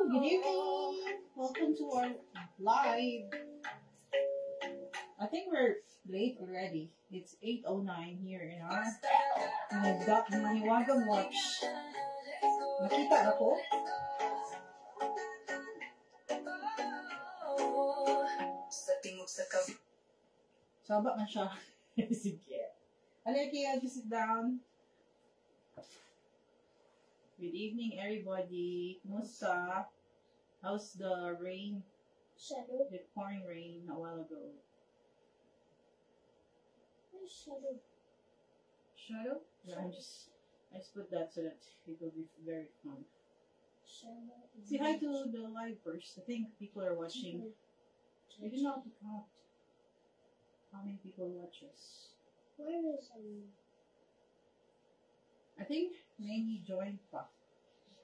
Good evening. Welcome to our live. I think we're late already. It's 8:09 here in our Maniwagang Watch. Nakita na po? Saba na siya. Sige. Aleki, I'll just sit down. Good evening, everybody. Kumusta? How's the rain? Shadow. The pouring rain a while ago. Shadow. Shadow? Yeah, I just put that so that it will be very fun. Shadow. Say hi to the live first. I think people are watching. We didn't know how to count how many people watch us. Where is I think Nangy joined pa.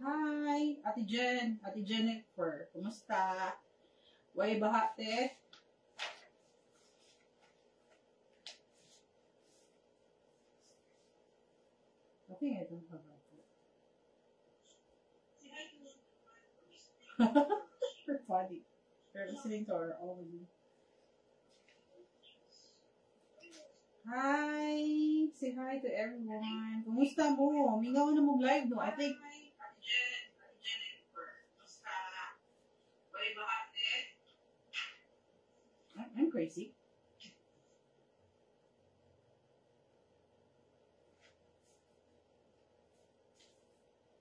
Hi, Ate Jen. Ate Jennifer. Kumusta? Way bahate? I think I don't have that. We're funny. They're listening to our own. Hi! Say hi to everyone. Kumusta mo? Mingaw na mong live, no? I think... I'm crazy.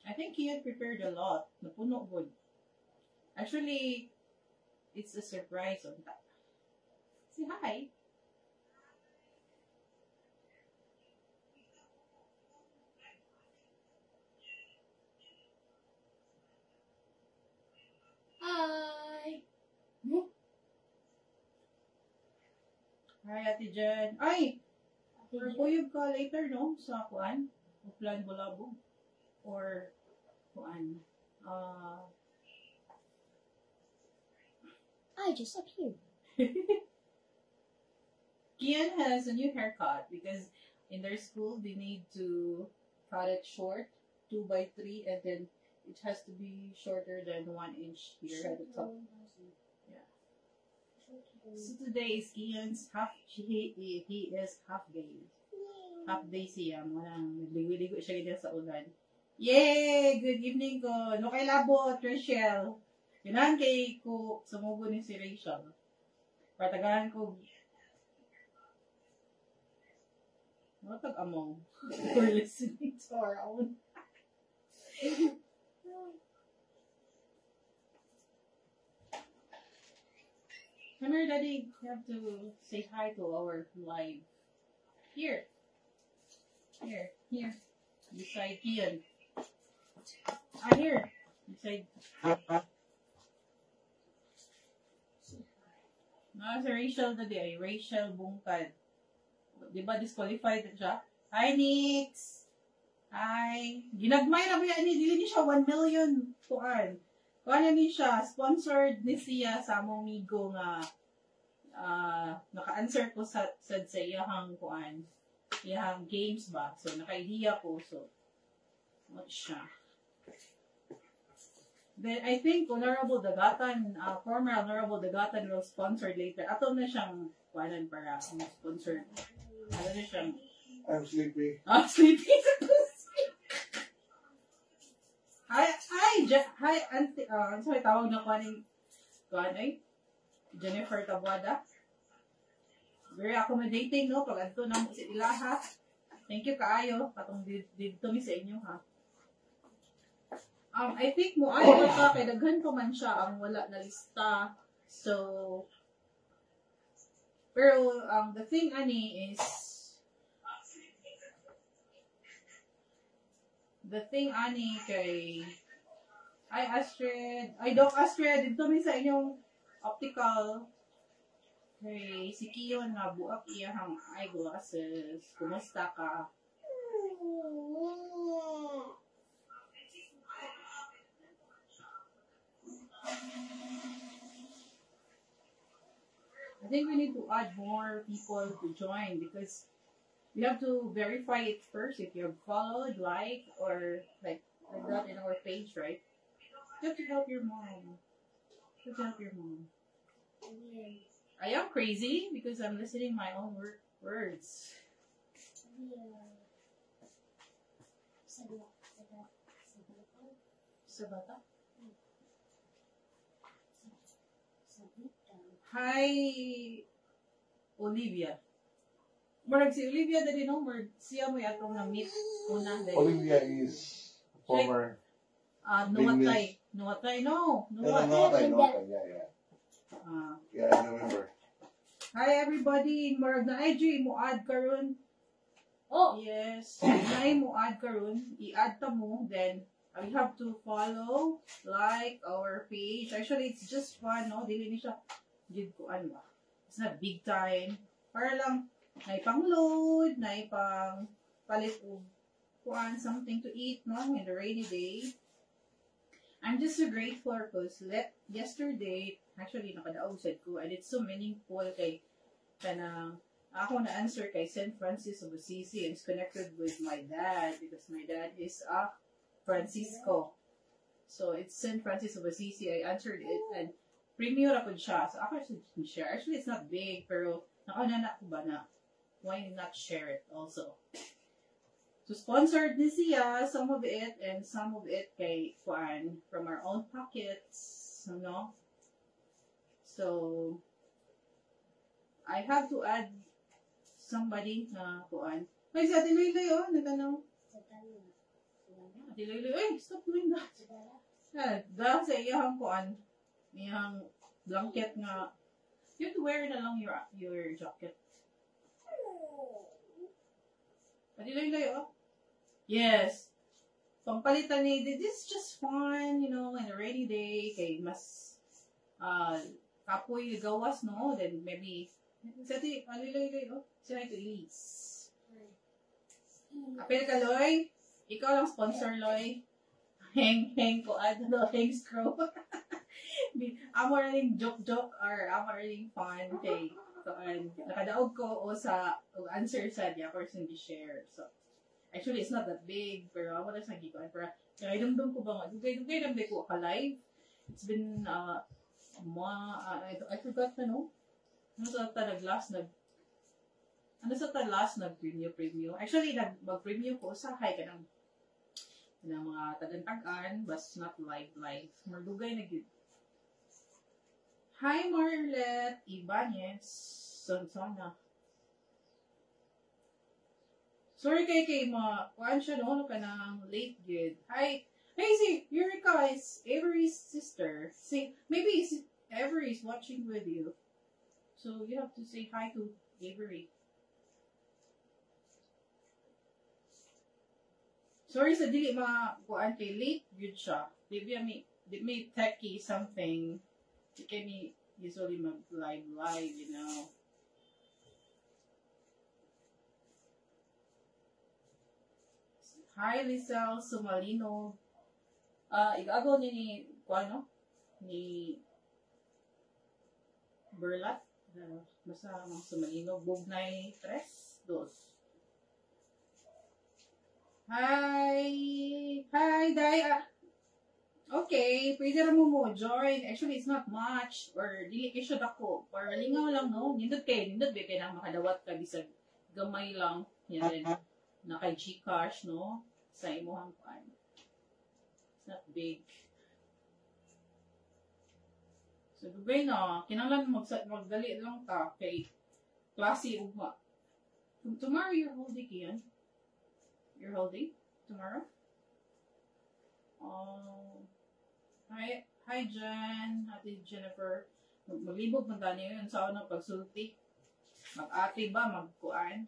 I think he had prepared a lot. Napuno good. Actually, it's a surprise on that. Say hi. Hi. Hi, Ate Jen. Ay! Puyog ka later, no? Sa kuan? Uplan Bulabog. Or kuan? I just appeared. Kian has a new haircut because in their school they need to cut it short, 2x3, and then it has to be shorter than 1 inch here at the top. Yeah. So today is Kian's he is half day. Half day siya. Munang nagligo-ligo siya ganyan sa ulan. Yay! Good evening ko. No kay labot, Rachel. Kailangan kay ko sumugo ni si Rachel. Patagahan ko. Matag among. We're listening to our own. Come here, Daddy. You have to say hi to our live. Here. Here. Beside Kian. Here. Beside. Si Rachel Daddy ay Rachel Bungkad. Di ba disqualified siya? Hi, Nix! Hi! Ginagmay na ba yan? Dili ni siya 1 million tuan. Kuha na ni siya, sponsored ni siya sa among migo nga naka-answer ko sa iyahang kuan, iyahang games ba. So, naka-idea ko. So, what siya? Then, I think Honorable Dagatan, former Honorable Dagatan will sponsor later. Ato na siyang kuanan para sponsor. Ano na siyang... I'm sleepy. Sleepy. Hi, Auntie, sorry, tawag na kuan ay Jennifer Tabuada. Very accommodating, no? Pag adto na mo sa ilaha. Thank you kaayo. Patong dito mi sa inyo, ha? I think mo ay ka kay daghan pa man siya ang wala na lista. So, pero the thing ani is kay Doc Astrid, dito mi sa inyong optical kay si Kion nga buak iyahang eyeglasses. Kumusta ka? I think we need to add more people to join because we have to verify it first if you've followed, like, or like that in our page, right? You have to help your mom. You have to help your mom. Yes. I am crazy because I'm listening my own words. Sabata? Hi, Olivia. Murag si Olivia dali no, murag siya mo yatong na-meet una dali. Olivia is former Nuwatay. Nuwatay, no. Nuwatay. Yeah. Ah. Yeah, I remember. Hi everybody, murag na IG mo add karon. Oh. Yes. Na mo add karon, i-add ta mo then you have to follow, like our page. Actually, it's just fun, no? Dili ni siya gid ko ba. It's not big time. Para lang naipang-load, naipang palit og kuan something to eat, no? In the rainy day. I'm just so grateful because yesterday, actually, nakadaog sad ko, and it's so meaningful kay kanang ako na answer kay St. Francis of Assisi and it's connected with my dad because my dad is a Francisco. So it's St. Francis of Assisi. I answered it and premium ra pud siya. So ako should share. Actually, it's not big pero nakaunana ko ba na why not share it also? So sponsored ni siya, some of it and some of it kay kuan from our own pockets, no? So I have to add somebody na kuan. Ay, si Ate Loy-Loy, oh, nagtanong. Ate Loy-Loy, ay, stop doing that. Dahil sa iyang kuan, iyang blanket nga, you have to wear na lang your jacket. Ate Loy-Loy, oh. Yes. Pampalitan ni, this is just fun, you know, in a rainy day, kay mas, kapoy gawas, no? Then maybe, sa Ate Loy-Loy, oh. Sino ito, Elise? Apel ka, Loy? Ikaw lang sponsor, Loy. Hang ko, hang screw. Amo rin joke or amo rin fun kay nakadaog ko o sa answer sa di ako rin share. So, actually, it's not that big, pero amo rin sa gikuan. Pero, nakaidamdam ko ba nga, dugay-dugay ko ka-live. It's been, I forgot na, no? Ano sa last nag-preview. Actually, mag-preview ko sa hi ka ng mga tagantagan, but not live. Mardugay na gid. Hi, Marlet Ibanez. Sonsona. Sorry kay kuan siya no ka ng late gid. Hi, si Eureka is Avery's sister. Maybe Avery is watching with you. So you have to say hi to Avery. Sorry sa dili kuan kay late gud siya. Di may techie something. Di kay me usually live, you know. Hi, Lisel Sumalino. Igagaw ni kuan no? Ni Berlat. Basta mga Sumalino. Bugnay 3, 2. Hi, Day. Okay, pwede ra mo join. Actually, it's not much. Or, dili kay siya dako. Or, lingaw lang, no? Nindot kay na makadawat ka bisag gamay lang. Yan din. Na kay Gcash, no? Sa imuhang pan. It's not big. So, dugay na. Kinanglan magdali lang ta kay klase ugma. Tomorrow you're holding yan? You're holding tomorrow? Hi Jen, Ate Jennifer. Maglibog man tani yun sa unang pagsulti. Mag-ate ba, magkuan?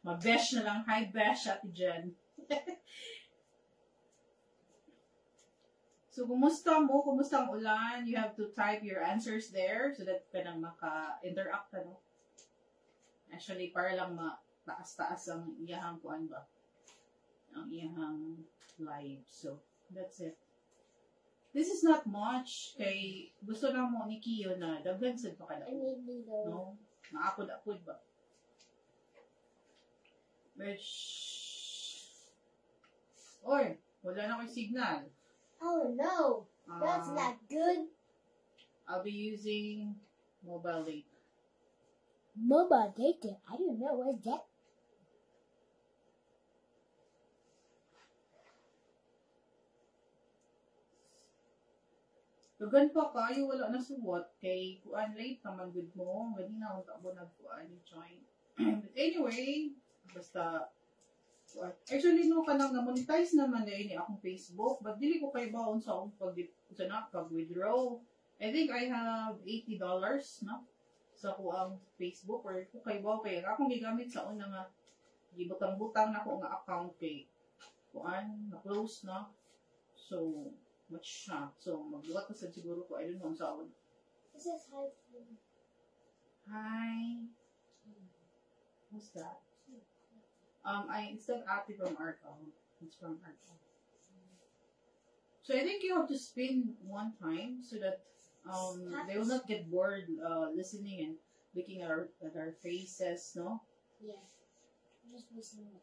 Mag-besh na lang. Hi Besh, Ate Jen. So, kumusta mo? Kumusta ang ulan? You have to type your answers there so that ka nang maka-interact ka, no? Actually, para lang taas-taas ang iyahang kuan ba? Ang iyahang live. So, that's it. This is not much kay gusto na mo ni Kiyo na daghan sad pa kada. No? Maapod-apod ba? Which wala na ko'y signal. Oh no. That's not good. I'll be using mobile data. Mobile data. I don't know what that. Dagan pa kayo, wala na suwat. Kay kuan late naman good mo. Gani na akong tabo nagkuan yung join. But anyway, basta kuan. Actually no kanang na-monetize naman na ini akong Facebook, but dili ko kay baon sa akong pag-withdraw. I think I have $80, no? Sa kuang Facebook or ko kay baon kay akong gigamit sa una nga gibutang-butang na ko nga account kay kuan na close na. So much siya. So, magluwat na sa siguro ko. I don't know sa akin. This is hi. Hi. What's that? It's like Ate from Arco. It's from Arco. So, I think you have to spin one time so that they will not get bored listening and looking at our faces, no? Yeah. Just listening.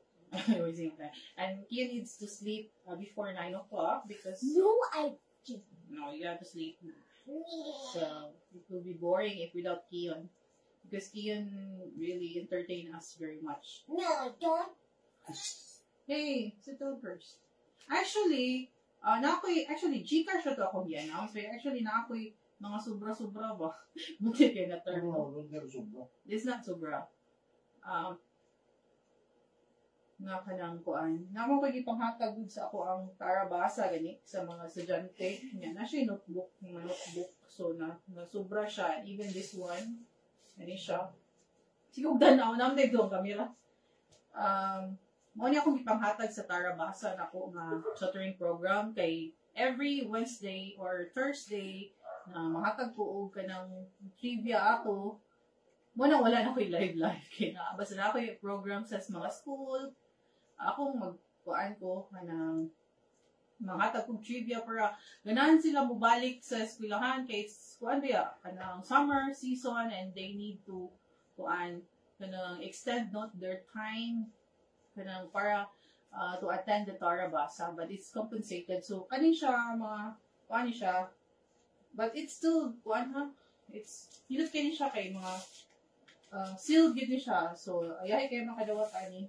And Kia needs to sleep before 9 o'clock because No, I didn't. no, you have to sleep now. So it will be boring if without Kion, because Kion really entertain us very much. No, I don't. Hey, sit down first. Actually, actually Gcash na to ako yan. So actually na ako'y mga sobra-sobra ba? Buti kayo na term. No, don't get sobra. This is not sobra. Nga ka ng kuan. Namo ko gipanghatag gud sa ako ang tarabasa gani sa mga estudyante. Nya na siya notebook, mga notebook. So na sobra siya. Even this one, ani siya. Siguro danaw na may dong kamera. Mo ni akong gipanghatag sa tarabasa nako nga tutoring program kay every Wednesday or Thursday na mahatag ko og kanang trivia ato. Mo na wala na ko'y live kay na basta na ko'y program sa mga school. Ako magkuan ko kanang manghatag kong trivia para ganahan sila mobalik sa eskwelahan kay kuan ba kanang summer season and they need to kuan kanang extend not their time kanang para to attend the Tarabasa, but it's compensated. So kanin siya mga kuan siya, but it's still kuan ha, it's yun kanin siya kay mga sealed yun siya. So ayahay kayo makadawat ani.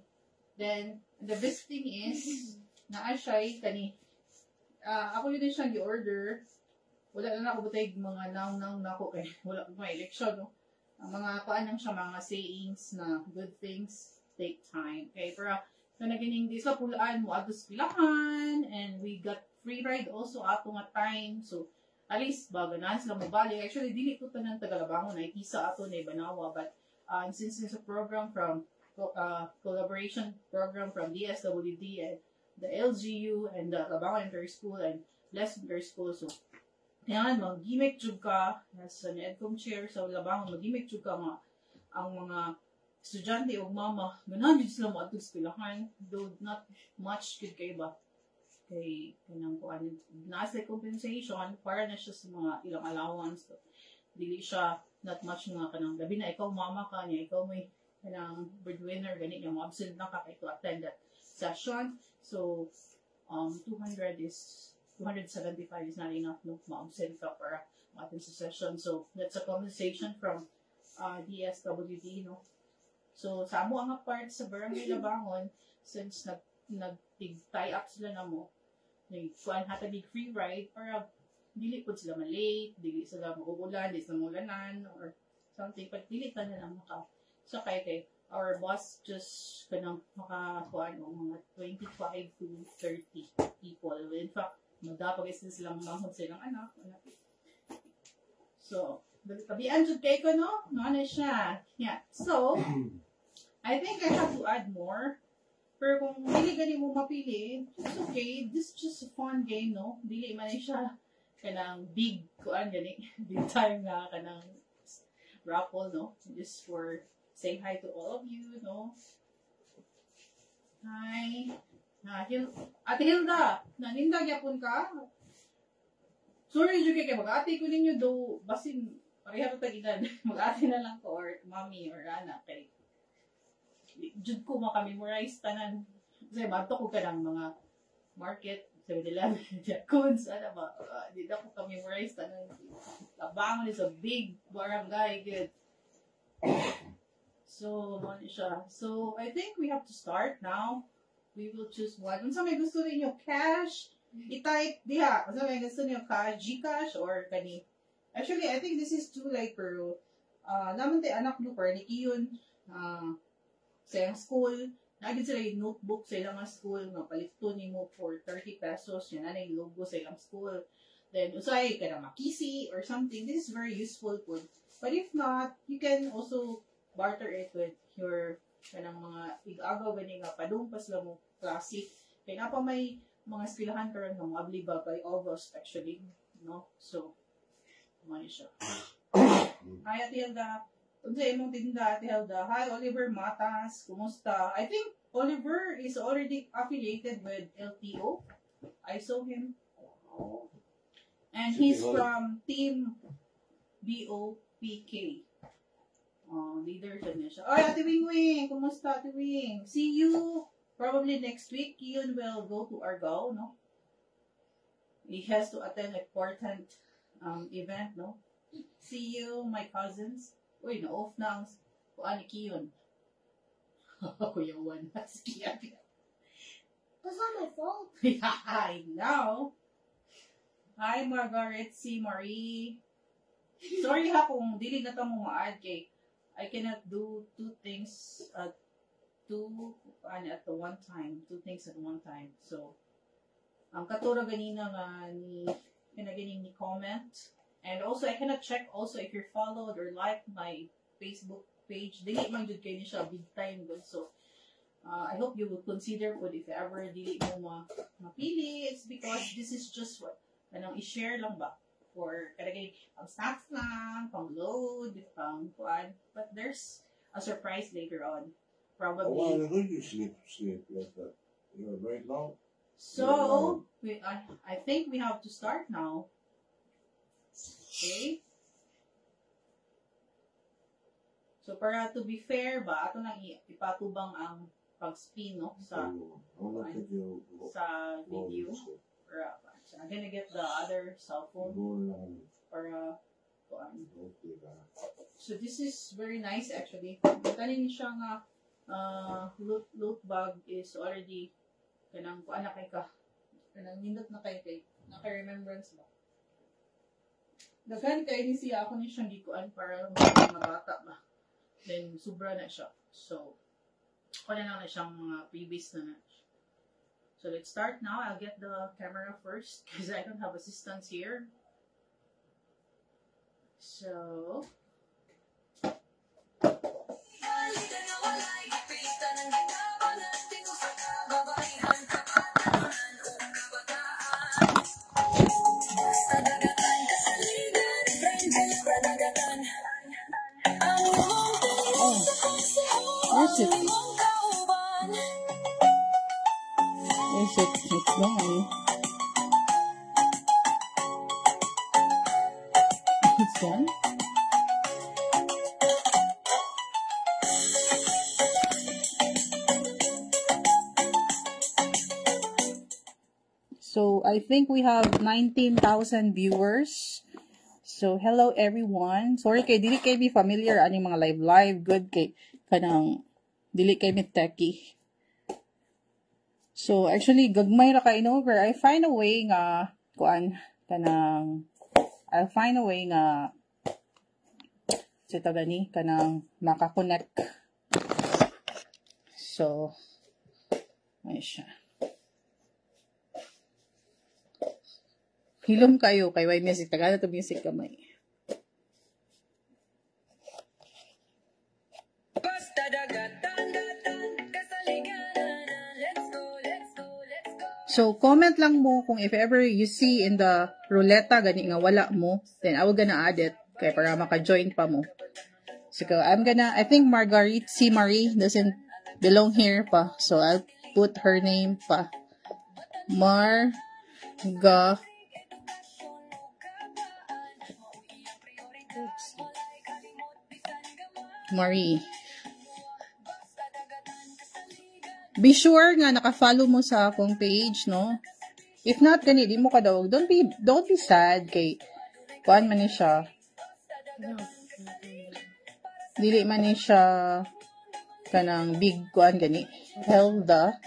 Then, the best thing is, naa siya kani, ako yun siyang i-order, wala na ako butay mga naong na ako kay wala ko may election, no? Ang mga kuan lang siya, mga sayings na good things take time. Okay, pero naganing di sa pulaan mo ato sa pilahan, and we got free ride also ato nga time. So, at least, baga na sila mabalik. Actually, dili ko tanang Tagalabangon, ay kisa ato na Ibanawa, but since there's a program from collaboration program from DSWD and the LGU and the Labangon Inter-School and Les Inter-School. So, yan, mag-gimmick jud ka sa NEDCOM chair sa Labangon, mag-gimmick jud ka ang mga estudyante o mama, ganahan jud sila mo sa pilahan, though not much good kay ba? Kay kanang kuan nasa compensation para na siya sa mga ilang allowance. So, dili siya not much nga kanang labi na ikaw mama ka niya, ikaw may kanang breadwinner, ganit yung absent na ka kay to attend that session. So, 275 is not enough, no? Ma-absent ka para ma-attend sa session. So, that's a compensation from DSWD, no? So, sa amo ang part sa Barangay Labangon, since nag-tie up sila na mo, kuan hatag free ride para dili po sila malate, dili sila mauulan, dili sila maulanan, or something, but dili ka na lang maka. So, kay our boss just kanang makakuan o mga 25 to 30 people. In fact, magdapag silang mahon silang anak. So, tabian jud kay ko, no? Ano siya? Yeah. So, I think I have to add more. Pero kung dili gani mo mapili, it's okay. This is just a fun game, no? Dili man siya kanang big kuan gani, big time na kanang raffle, no? Just for say hi to all of you, no? Hi. Ate Hilda, naninda gyapon ka? Sorry, Juke, kay mag-ate ko ninyo do, basin, pareha to tag-inan. Mag-ate na lang ko, or mommy, or anak, kay jud ko maka-memorize tanan. Kasi bato ko ka ng mga market, 7-Eleven, Coons, ano ba? Di na ko ka-memorize. Labangon is a big barangay, good. So, ano siya. So, I think we have to start now. We will choose one. Kung sa may gusto ninyo, cash, i-type diha. Kung sa may gusto ninyo, cash, Gcash, or kani. Actually, I think this is too like pero naman tayo anak mo, pero ni Kiyon, sa yung school, naging sila yung notebook sa ilang school, nga palito ni mo for 30 pesos, yun na yung logo sa ilang school. Then, usay ka na makisi or something. This is very useful po. But if not, you can also barter it with your kanang mga ig-agaw gani nga padumpas lang mo classic. Kaya na pa may mga eskwelahan karon nga moabli ba by August actually, no? So, money siya. Hi, Ate Hilda. Unsa imong tinda, Ate Hilda? Hi, Oliver Matas. Kumusta? I think Oliver is already affiliated with LTO. I saw him. And he's from Team BOPK. Leader siya niya siya. Oh, Ate Wing Wing! Kumusta, Ate Wing? See you probably next week. Kiyon will go to Argao, no? He has to attend an important event, no? See you, my cousins. Uy, na-off na ang kuan ni Kiyon. Kuya Juan, si Kiyon. That's not my fault. Yeah, I know. Hi, Margaret C. Marie. Sorry ha kung dili na ta mo ma-add kay I cannot do two things at the one time. Two things at one time. So, ang katura ganina nga ni ganing ni comment. And also, I cannot check also if you're followed or liked my Facebook page. Dili man jud kay ni siya big time good. So, I hope you will consider po if ever dili mo mapili. It's because this is just what kanang i-share lang ba for kadagay pang snacks lang, pang load, pang kuan. But there's a surprise later on. Probably. Oh, why do you sleep like that? You're very long. So, I think we have to start now. Okay? So, para to be fair ba, ato nang ipatubang ang pag-spin, no? Sa video. So, I'm gonna get the other cell phone para so this is very nice actually. Kanin siya nga loot bag is already kanang kuan na kay ka. Kanang nindot na kay naka-remembrance ba. Daghan kay ni siya ako ni siyang gikuan para mga bata ba. Then sobra na siya. So kuan na siyang mga previous na. So let's start now. I'll get the camera first because I don't have assistants here. So where's it? Where's it? It's gone. It's done. So I think we have 19,000 viewers. So hello everyone. Sorry kay dili kay mi familiar ani mga live good kay kanang dili kay mi techie. So actually gagmay ra ka over. I find a way nga kuan kanang I'll find a way nga sita gani kanang maka-connect. So ay siya. Hilom kayo kay way music tagala to music kamay. So comment lang mo kung if ever you see in the ruleta gani nga wala mo, then I will gonna add it kay para maka-join pa mo. So I think Margaret C. Marie doesn't belong here pa. So I'll put her name pa. Marie. Be sure nga naka-follow mo sa akong page, no? If not, gani, di mo ka daw. Don't be sad kay kuan man ni siya. No. Dili man ni siya kanang big kuan gani. Hilda.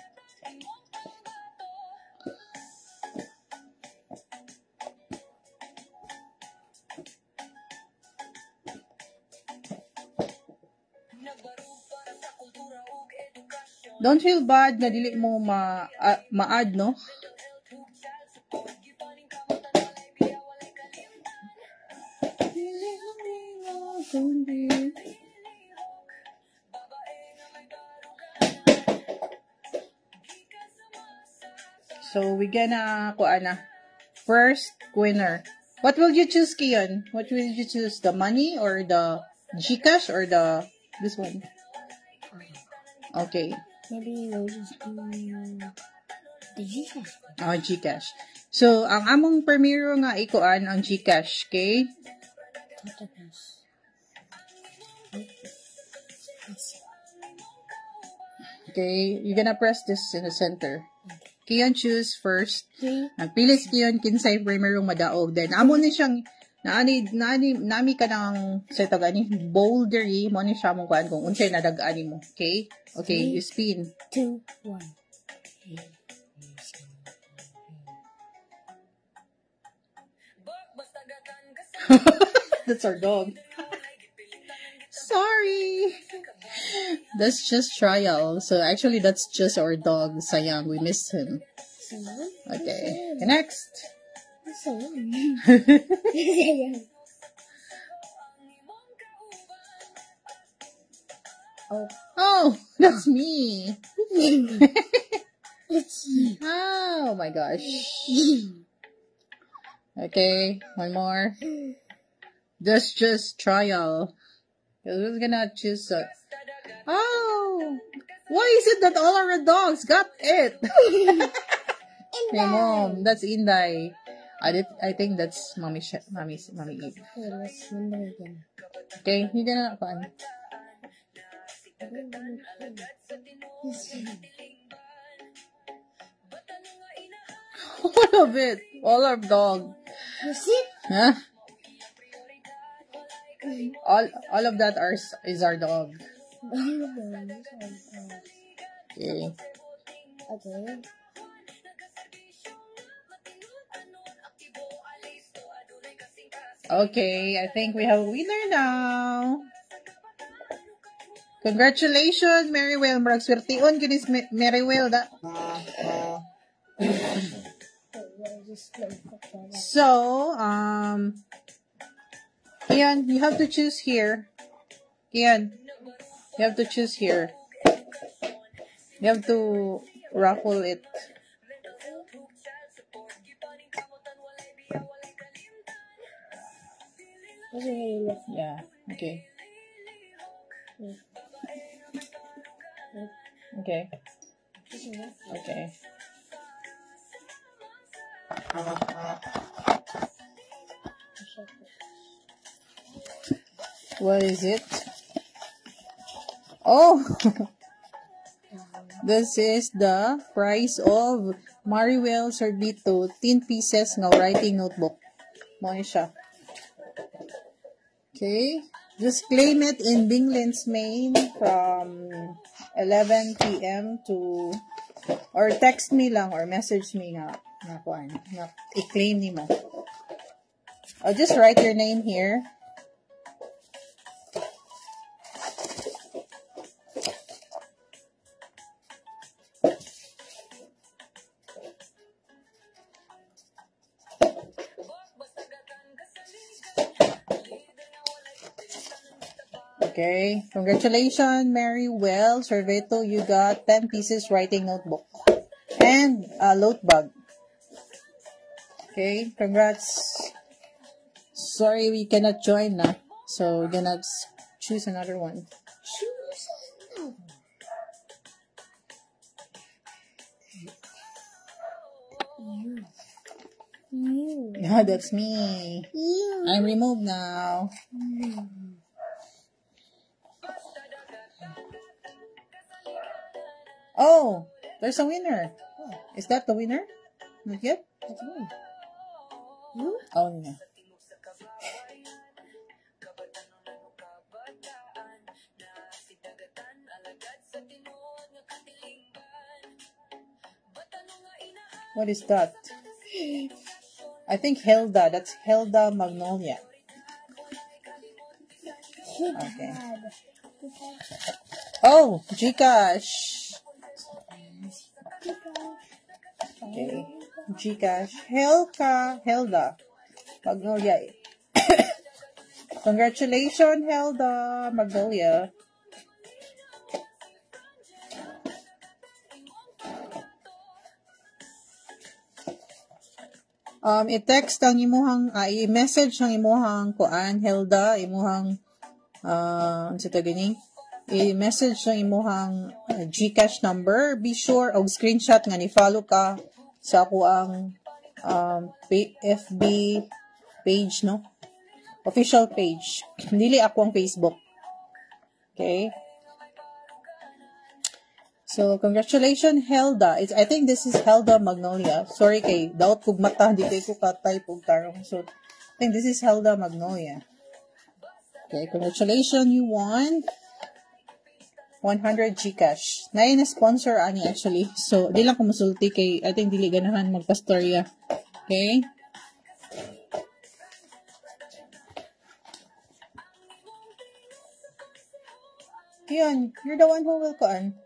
Don't feel bad na dili mo ma-add, no? So, we gonna kuan na. First winner. What will you choose, Kiyon? What will you choose? The money or the Gcash or this one? Okay. Maybe we'll just do the Gcash. Oh, Gcash. So, ang among primero nga ikuan ang Gcash, okay? Tatapas. Okay, you're gonna press this in the center. Kiyon choose first. 3. Nagpili si Kiyon kinsay primerong madaog. Then, amo ni siyang nami ka ng sa tagani bouldery mo ni siya mong kuan kung unsay nadagaan mo. Okay? Okay, you spin. 2, 1. That's our dog. Sorry. That's just trial. So actually, that's just our dog, Sayang. We missed him. Okay. Next. Oh, that's me. Oh my gosh. Okay, one more. Just trial. We're gonna choose. Oh, why is it that all our dogs got it? Hey, Mom, that's Inday. I think that's Mommy Eve. Okay, you're gonna fun. All of it, all our dog. You see? Huh? All of that is our dog. Okay. Okay. Okay, I think we have a winner now. Congratulations, Merywell. Marag swertiun kinis Merywell da. So, Kian, you have to choose here. Kian, you have to choose here. You have to raffle it. Yeah, okay. Okay. Okay. What is it? Oh! This is the price of Marywell Sorbito 10 pieces ng writing notebook. Mo siya. Okay. Just claim it in Binglin's Main from 11 p.m. to, or text me lang or message me na i-claim ni mo. I'll just write your name here. Okay, congratulations, Merywell Sorbito. You got 10 pieces writing notebook and a load bag. Okay, congrats. Sorry, we cannot join na. So, we're gonna choose another one. Choose another. You. Yeah, that's me. You. I'm removed now. Oh, there's a winner. Is that the winner? Not yet? That's me. You? Oh, yeah. What is that? I think Hilda. That's Hilda Magnolia. Okay. Oh, Gcash. Okay. Gcash. Hilda Magnolia. Congratulations, Hilda Magnolia. I-text ang imuhang, i-message ang imuhang kuan, Hilda, imuhang, ano sa gini? I-message ang imuhang Gcash number. Be sure, og screenshot nga ni-follow ka sa ako ang FB page, no? Official page. Dili ako ang Facebook. Okay? So, congratulations, Helda. I think this is Helda Magnolia. Sorry kay, daot kog mata, di kay ko ka-type og tarong. So, I think this is Helda Magnolia. Okay, congratulations, you won 100 Gcash. Naay na sponsor ani actually. So, di lang ko masulti kay, I think dili ganahan magpastorya. Okay? Yun, you're the one who will kuan.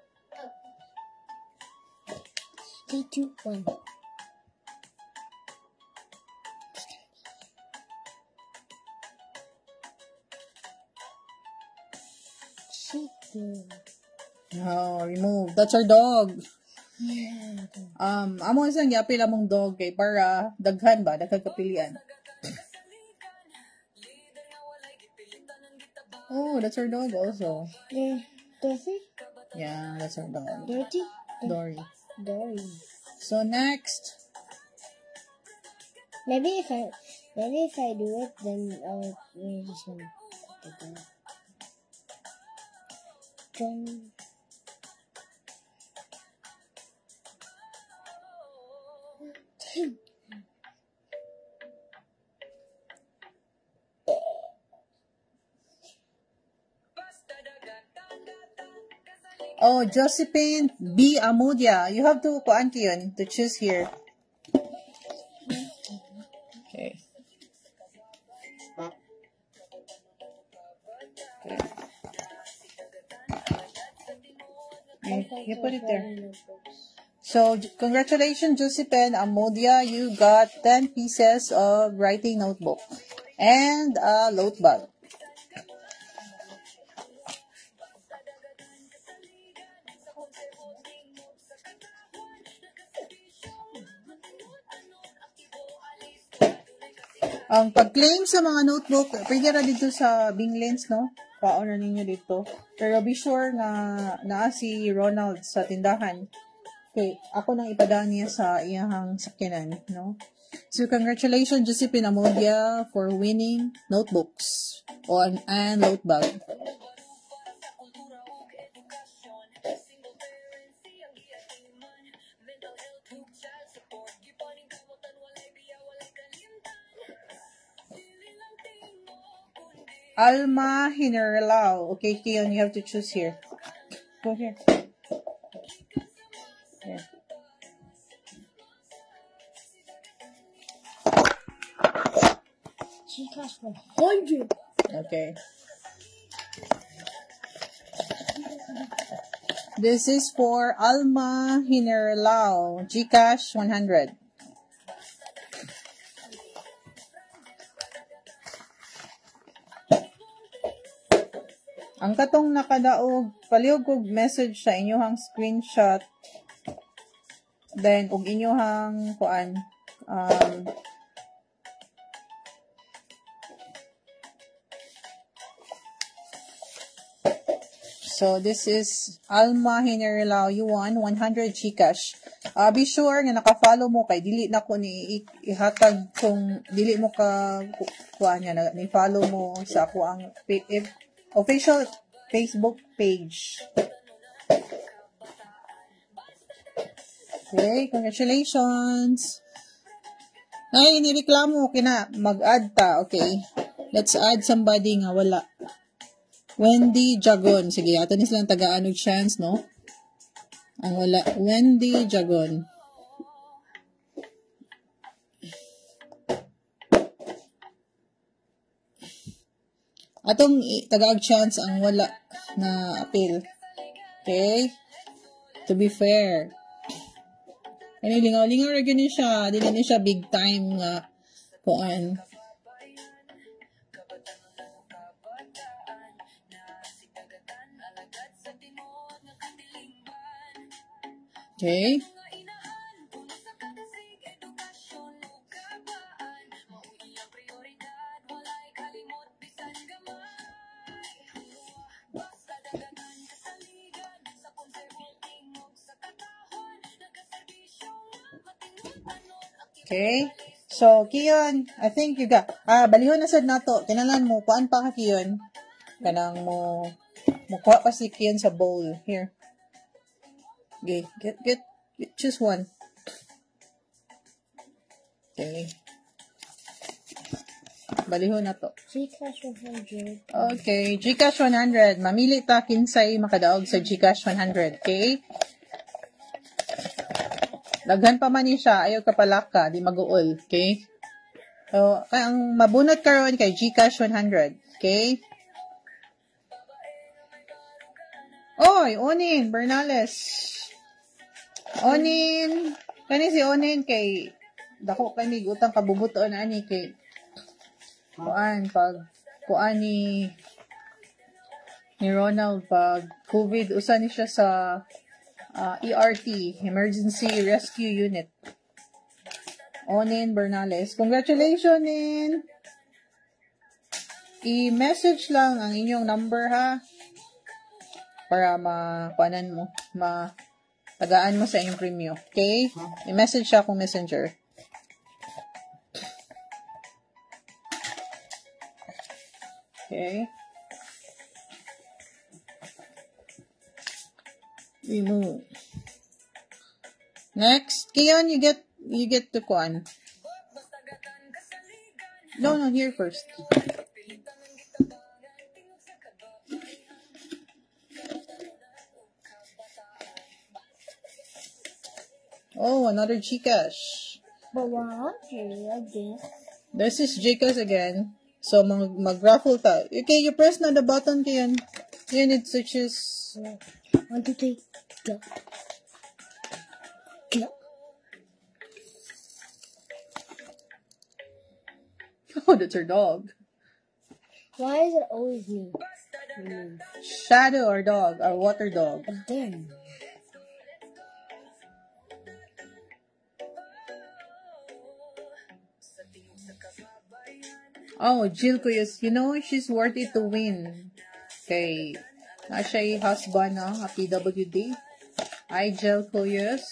3, 2, 1. Chicken. No, remove. That's our dog. Yeah. Amo isang yapil among dog kay para daghan ba, daghan kapilian. Oh, that's our dog also. Dorothy? Yeah, that's our dog. Dorothy? Dory. Dory. So next, Maybe if I do it, then I'll just want to do it. Join. oh, Josephine B. Amudia. You have to kuan yun to choose here. Okay. You put it there. So, congratulations, Josephine Amudia. You got 10 pieces of writing notebook and a load bag. Ang pag-claim sa mga notebook, pwede ra dito sa Binglens, no? Paon na ninyo dito. Pero be sure na naa si Ronald sa tindahan. Okay, ako nang ipadaan niya sa iyahang sakyanan, no? So, congratulations, Josephine Amodia, for winning notebooks and load bag. Alma Hinerlao. Okay, Kion, you have to choose here. Go here. Here. Gcash 100. Okay. This is for Alma Hinerlao. Gcash 100. Ang katong nakadaog, palihog kog message sa inyohang screenshot. Then, og inyohang kuan. So, this is Alma Hinerlao. You won 100 Gcash. Be sure nga naka-follow mo kay dili na ko ni ihatag kung dili mo ka kuan nga ni-follow mo sa ako ang official Facebook page. Okay, congratulations. Ay, nireklamo kina mag-add ta. Okay. Let's add somebody nga wala. Wendy Jagon. Sige, ato ni silang taga-anog chance, no? Ang wala. Wendy Jagon. Atong taga-ag chance ang wala na appeal. Okay? To be fair. Ano lingaw-lingaw rin yun siya. Di na siya big time nga kuan. Okay? Okay? So, Kiyon, I think you got, balihon na sad nato. Tinalan mo, kuan pa ka, Kiyon. Kanang mo kuha pa si Kiyon sa bowl. Here. Okay, get choose one. Okay. Balihon na to. Gcash 100. Okay, Gcash 100. Mamili ta kinsay makadaog sa Gcash 100. Okay? Daghan pa man ni siya, ayaw ka palaka, di mag-uol, okay? So, kaya ang mabunot karon kay Gcash 100, okay? Oy, Onin, Bernales. Onin, kani si Onin kay dako kani utang kabubuton ani kay kuan ni Ronald pag COVID usa ni siya sa ERT, Emergency Rescue Unit. Onin Bernales. Congratulations, Nin! I-message lang ang inyong number, ha? Para makuanan mo, tagaan mo sa inyong premyo. Okay? I-message siya kung messenger. Okay? Remove. Next, Kian, you get the kuan. No, here first. Oh, another Gcash. But what? Again? This is Gcash again. So, mag-raffle ta. Okay, you press na the button, Kian. Yan, it switches. 1, 2, 3, go. Go. Oh, that's her dog. Why is it always me? Shadow or dog, or water dog. Again. Oh, Jill Cuyos. You know, she's worthy to win. Okay. Na siya yung husband na, PWD. Ay, Jill Cuyos.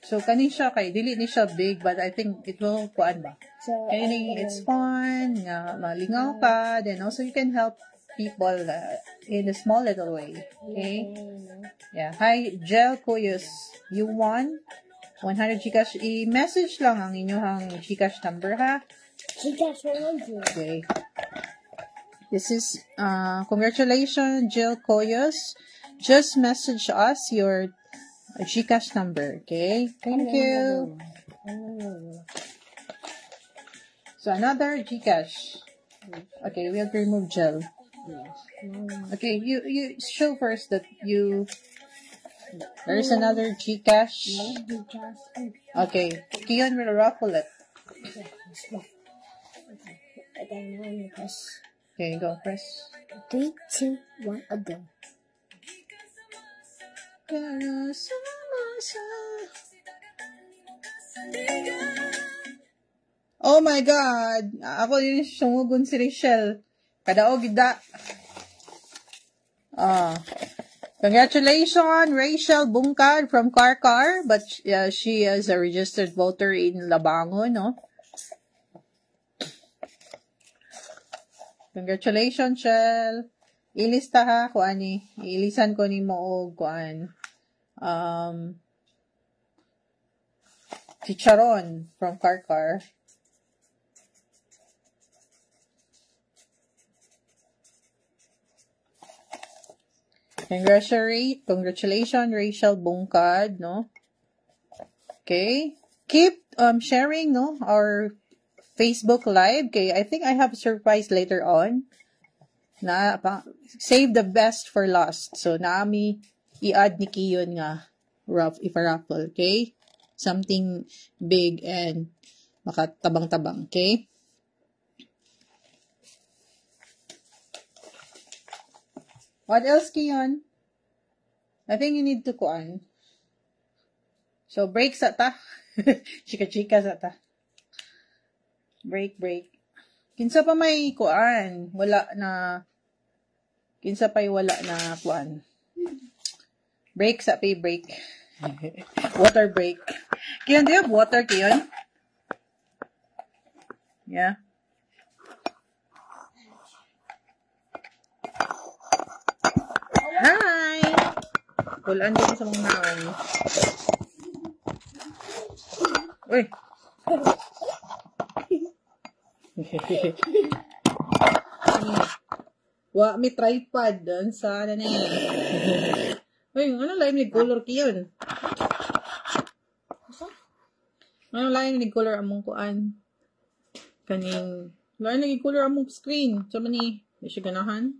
So, kanin siya kay, dili ni siya big, but I think it will, kuan ba? So, It's fun, malingaw ka, then also you can help people in a small little way. Okay? Yeah. Hi, Jill Cuyos. You won 100 Gcash. I-message lang ang inyong Gcash number, ha? Gcash 100. Okay. This is, congratulations, Jill Cuyos. Just message us your Gcash number, okay? Thank you. So, another Gcash. Okay, we have to remove Jill. Okay, you show first that there's another Gcash. Okay, Kian will raffle it. Okay, go, press. 3, 2, 1, go. Oh my God! Ako yung sumugon si Rachel. Kadaog ida. Congratulations, Rachel Bungkad from Karkar. But she is a registered voter in Labangon, no? Congratulations, Shell. Ilista ha, kuan ni. Ilisan ko ni mo og kuan. Chicharon from Karkar. Congratulations, Rachel Bungkad, no? Okay. Keep sharing, no, our Facebook Live. Okay, I think I have a surprise later on. Save the best for last. So, naami i-add ni Kiyon nga raffle, okay? Something big and makatabang-tabang, okay? What else, Kiyon? I think you need to kuan. So, break sa ta. Chika-chika sa ta. Break. Kinsa pa may kuan. Kinsa pa'y wala na kuan. Break sa pay break. Water break. Kiyon, do you have water, Kiyon? Yeah. Hi! Kulaan din sa mga naon. Uy! May tripod doon sa ano na yun. Uy, ano lain ni color kiyon? Ano lain ni color among kuan? Kaning, lain ni color among screen. So, mani, di siya ganahan?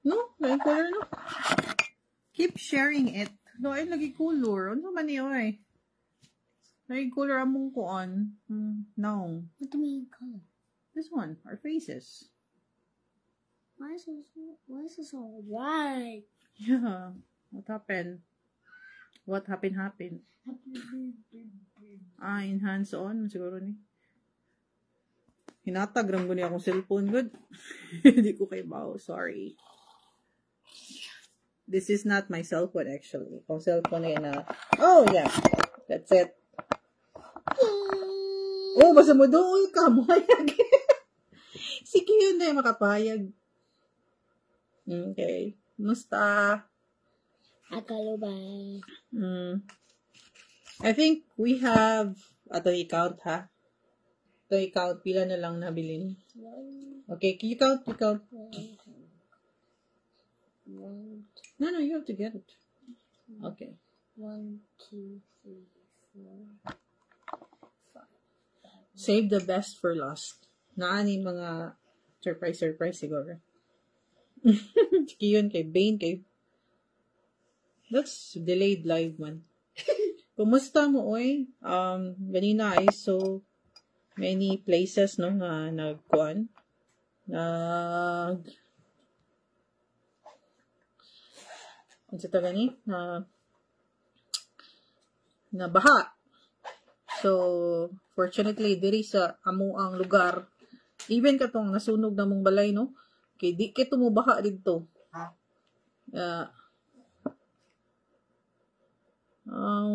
No? Lain color, no? Keep sharing it. Lain lagi color. Ano man niyo, eh? Lain color among kuan. No. What do you mean color? This one, our faces. Why is this all white? Yeah. What happened? What happened? In hands-on, siguro ni. Hinatag ram ko niya akong cellphone, good. Hindi ko kay bao, sorry. This is not my cellphone, actually. Kung cellphone na oh, yeah. That's it. Oh, basta mo doon ka, mayag. Sige yun na makapayag. Okay. Musta? Akalubay. I think we have, ato i-count ha? Ito i-count, pila na lang nabili. Okay, can you count? No, you have to get it. Okay. 1, 2, 3, 4. Save the best for last. Naani mga surprise siguro. Kiyon kay Bane kay. That's delayed live man. Kumusta mo oy? Ganina ay so many places no nga nagkuan. Ano sa gani? Na baha. So, fortunately, diri sa amo ang lugar, even katong nasunog na mong balay, no? Kay di kay tumubaha dito.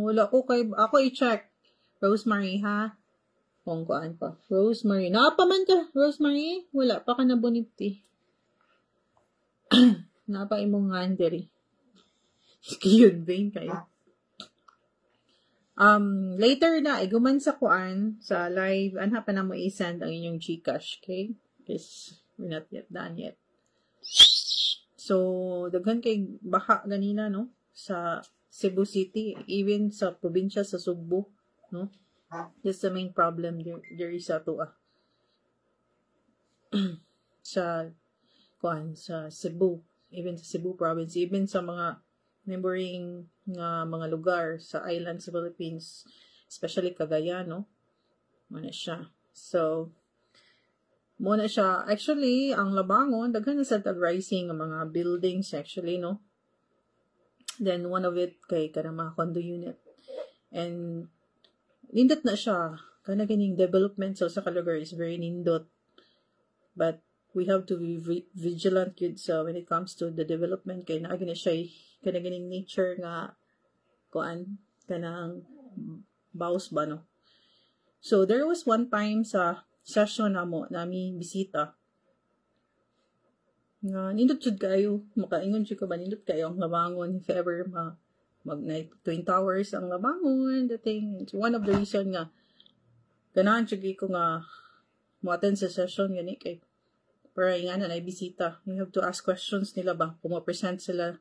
Wala ko kay, ako i-check. Rosemary, ha? Kung kuan pa. Rosemary. Naapaman ka, Rosemary? Wala pa ka na boniti. Napa imong ngandiri. Yun, Bane kayo. Later na, iguman sa kuan, sa live, anha pa na mo i-send ang inyong Gcash, okay? Because we're not yet done yet. So, daghan kay baha ganina, no? Sa Cebu City, even sa probinsya sa Sugbo, no? That's the main problem there is sa sa kuan, sa Cebu, even sa Cebu province, even sa mga neighboring mga lugar sa island sa Philippines, especially Cagayan, no? Muna siya. So, muna siya. Actually, ang Labangon, daghan na sa tag-rising ang mga buildings, actually, no? Then, one of it kay mga condo unit. And, nindot na siya. Kana ganing development so sa lugar is very nindot. But, we have to be vigilant yun when it comes to the development kay naagin na siya kana ganing nature nga kuan kanang baus ba no. So there was one time sa session nami bisita nga nindot jud kayo makaingon jud ka ba nindot kayo ang Labangon if ever Twin Towers ang labangon, the thing. It's one of the reason nga, ganahan siya ko nga, mo-attend sa session, gani kay, para nga na, bisita. You have to ask questions nila ba, kung ma-present sila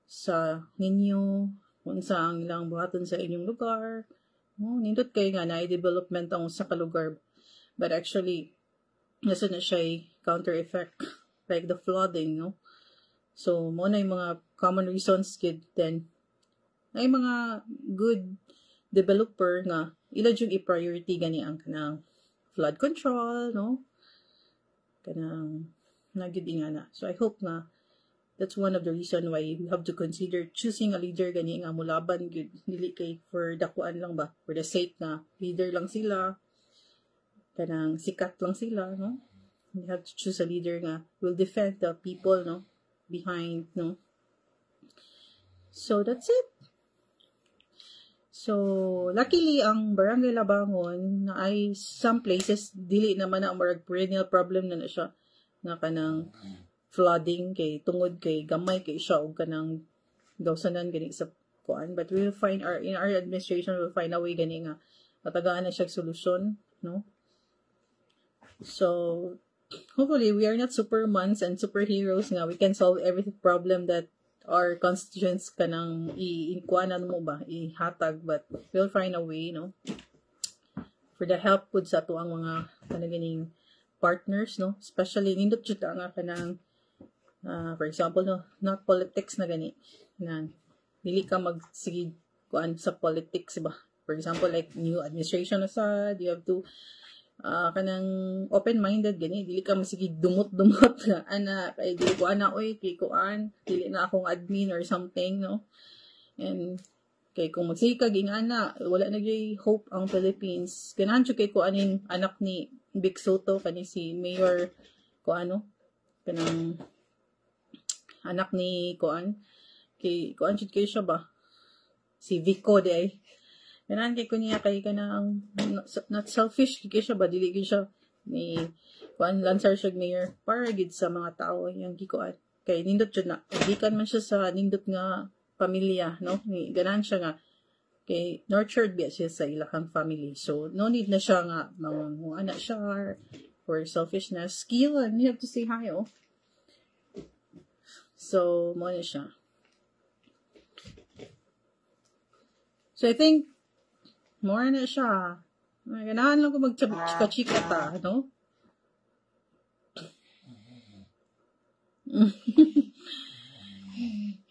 sa ninyo, kung saan ilang buhaton sa inyong lugar. Nindot kayo nga na, development ang sa kalugar. But actually, nasa na siya counter effect, like the flooding, no? So, mo na yung mga common reasons, then, ay mga good developer nga, ila yung i-priority gani ang kanang flood control, no? Kanang, nagyod nga na. So, I hope na, that's one of the reason why we have to consider choosing a leader gani nga mulaban good dili kay for dakuan lang ba for the sake na leader lang sila kanang sikat lang sila, no? We have to choose a leader nga will defend the people, no, behind, no. So that's it. So luckily ang Barangay Labangon na ay some places dili naman na ang perennial problem na siya na kanang flooding kay tungod kay gamay kay siya og kanang gawsanan gani sa kuan, but we will find in our administration will find a way gani nga matagaan na siya solusyon, no? So hopefully we are not supermans and superheroes nga we can solve every problem that our constituents kanang iinkuanan mo ba ihatag, but we'll find a way, no, for the help pud sa ato ang mga kanang partners, no, especially nindot jud nga kanang for example, no, not politics na gani, na dili ka magsigid kuan sa politics ba. For example, like new administration asad, you have to kanang open-minded gani, dili ka magsigid dumot-dumot nga ana kay dili ko ana oy kay kuan, dili na akong admin or something, no. And kay kung magsikag ana, wala na gyud hope ang Philippines. Ganahan jud kay kuaning anak ni Vic Soto kani si Mayor kuano kanang anak ni kuan jud kay siya ba si Vico de ay ganan kay kunya kay kanang not selfish kay siya ba dili gyud siya ni kuan lancer siya mayor para gid sa mga tao yang gikuan kay nindot jud na gikan man siya sa nindot nga pamilya, no, ni ganan siya nga kay nurtured ba siya sa ilahang family, so no need na siya nga mga anak siya or selfishness. Skill and you have to say hi, oh. So, mo na siya. So, I think, more na siya. Ganahan lang ko magchika-chika ta, no?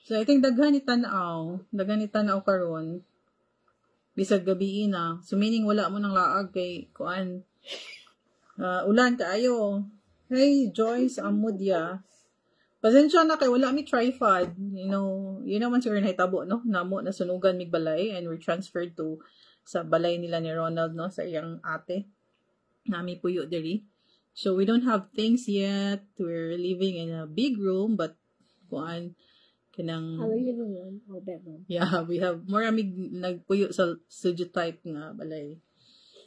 So, I think daghan ni tanaw karon. Bisag gabi na. So, meaning wala mo nang laag kay kuan. Ulan kaayo. Hey, Joyce Amudia. Pasensya na kay wala mi tripod. You know man siguro nahitabo, no? Namo na sunugan mig balay and we're transferred to sa balay nila ni Ronald, no, sa iyang ate. Nami puyo diri. So we don't have things yet. We're living in a big room but kuan kanang Our living room or bedroom. Yeah, we have more amig nagpuyo sa studio type nga balay.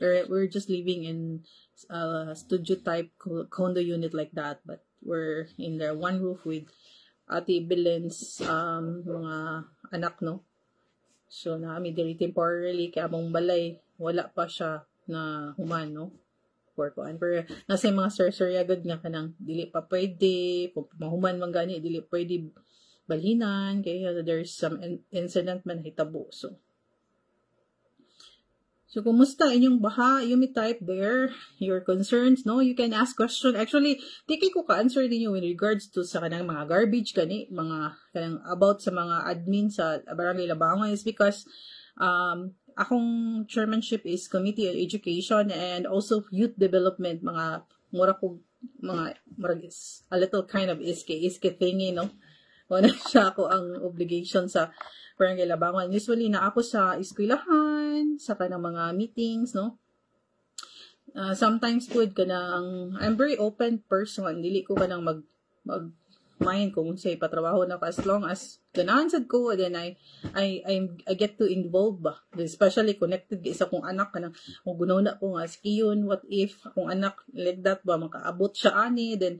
We're just living in studio type condo unit like that, but we're in the one roof with Ate Belen's mga anak, no. So naami diri temporarily kay among balay wala pa siya na human, no. For kuan pero nasa mga sorcery agad nga kanang dili pa pwede mahuman man gani dili pwede balhinan kaya there's some incident man hitabo. So, kumusta inyong baha? You may type there your concerns, no? You can ask question. Actually, tiki ko ka-answer ninyo in regards to sa kanang mga garbage kani, mga kanang about sa mga admin sa Barangay Labangon is because akong chairmanship is Committee on Education and also Youth Development, mga a little kind of iske thingy, no? Wala siya ako ang obligation sa Barangay Labangon. Usually, na ako sa eskwelahan, sa kanang mga meetings, no? Sometimes good kanang, I'm very open person. Dili ko kanang mag-mind kung say patrabaho na ko as long as ganahan sad ko, then I get to involve ba. Especially connected sa kong anak kanang kung gunaw na ko nga skiyon, what if akong anak like that ba makaabot siya ani, then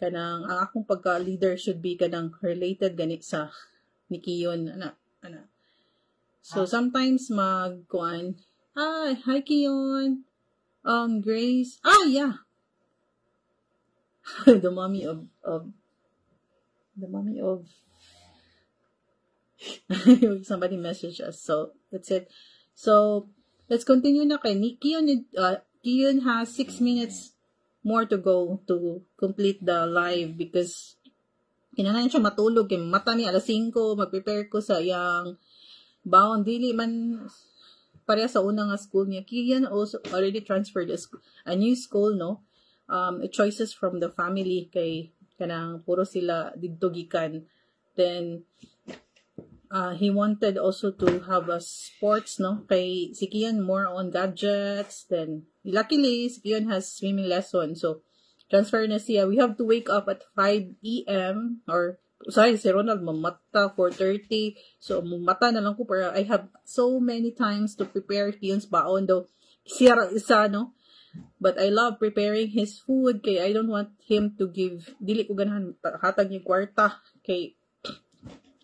kanang ang akong pagka-leader should be kanang related gani sa ni Kiyon ana So, sometimes magkuan. Hi, Kion. Grace. Yeah. The mommy of somebody messaged us. So, that's it. So, let's continue na kay Kion has 6 minutes more to go to complete the live because kinahanglan siya matulog kay mata ni alas 5 mag-prepare ko sa iyang baon dili man pareha sa una nga school niya. Kian also already transferred a new school, no? Choices from the family kay kanang puro sila didto gikan. Then he wanted also to have a sports, no? Kay si Kian more on gadgets. Then luckily si Kian has swimming lesson, so transfer na siya. We have to wake up at 5 a.m. or sorry, si Ronald mamata 4:30. So, mamata na lang ko para I have so many times to prepare Kion's baon daw. Siya isa, no? But I love preparing his food kay I don't want him to give, dili ko ganahan hatag niya kwarta kay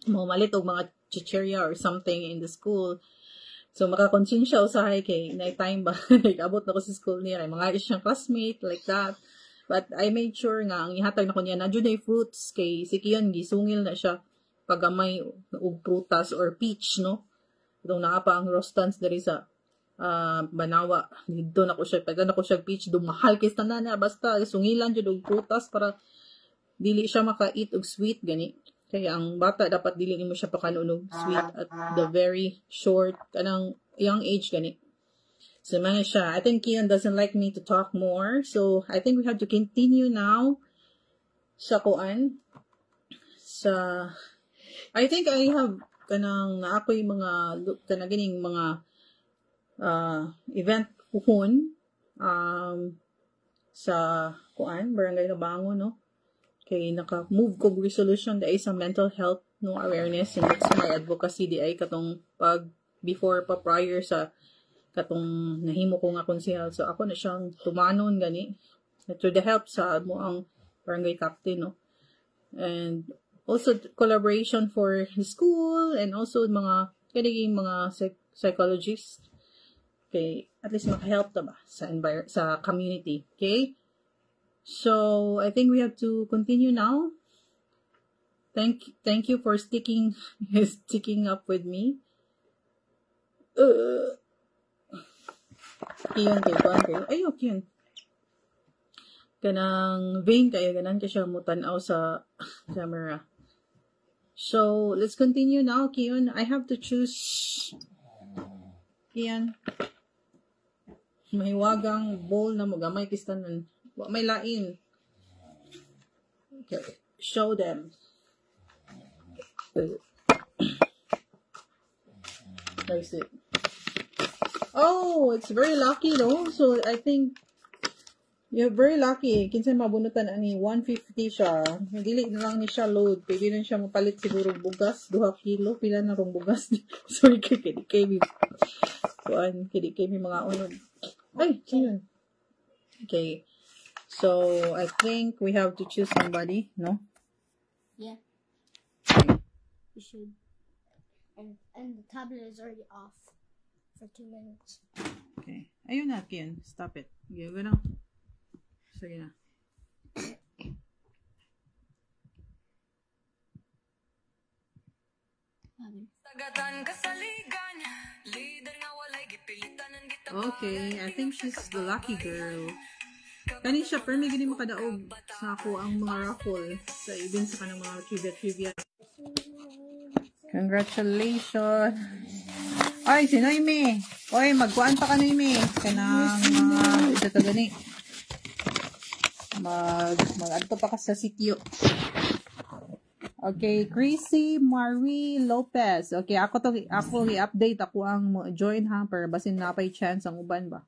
mamalit og mga chicheria or something in the school. So, makakonsensya usahay kay night time ba? Abot na ko sa school niya. Mga siyang classmate, like that. But I made sure nga, ang ihatag na ko niya, nadyo na yung fruits kay si Kian, gisungil na siya pagamay og prutas or peach, no? Itong nakapa ang rostans dari sa Banawa. Dito na ko siya, pagka na ko siya peach, dumahal kay tanana, basta sungilan dyan og prutas para dili siya maka-eat og sweet, gani. Kaya ang bata, dapat dili mo siya pakanunog sweet at the very short, kanang young age, gani. So, mga siya. I think Kian doesn't like me to talk more. So, I think we have to continue now sa kuan. I think I have kanang ako yung mga ganing mga event puhon sa kuan, Barangay Nabango, no? Kay naka-move ko resolution da sa mental health no awareness and that's my advocacy di ay katong before pa prior sa katong nahimo ko nga konsehal. So, ako na siyang tumanon gani. To the help sa mo ang barangay captain, no? And also, collaboration for school and also mga kaniging mga psychologists. Okay, at least maka-help ta ba sa community. Okay? So, I think we have to continue now. Thank you for sticking up with me. Kiyon kay kuan kayo. Ayo, Kiyon. Kanang vein kayo, ganan ka siya mutanaw sa camera. So, let's continue now, Kiyon. I have to choose. Kiyon. May wagang bowl na magamay kistanan. May lain. Okay. Show them. Nice it. Oh, it's very lucky, no? So, I think, you're very lucky. Kinsa mabunutan ani 150 siya. Dili na lang ni siya load. Pwede na siya mapalit siguro bugas. 2 kilo. Pila na rong bugas. Sorry, kidi mga unod. Ay, sino? Okay. So, I think we have to choose somebody, no? Yeah. You should. And the tablet is already off. For 2 minutes. Okay. Ayun na, Kian. Stop it. Sige na. Sige na. Okay, I think she's the lucky girl. Kani siya, pero may gini makadaog sa ako ang mga raffle sa even sa kanang mga trivia. Congratulations! Ay, si Noemi. Oy, magkuan pa ka, Noemi. Kanang ito to gani. Mag-adto pa ka sa sityo. Okay, Chrissy Marie Lopez. Okay, ako i-update ako ang join ha, para basin napay chance ang uban ba.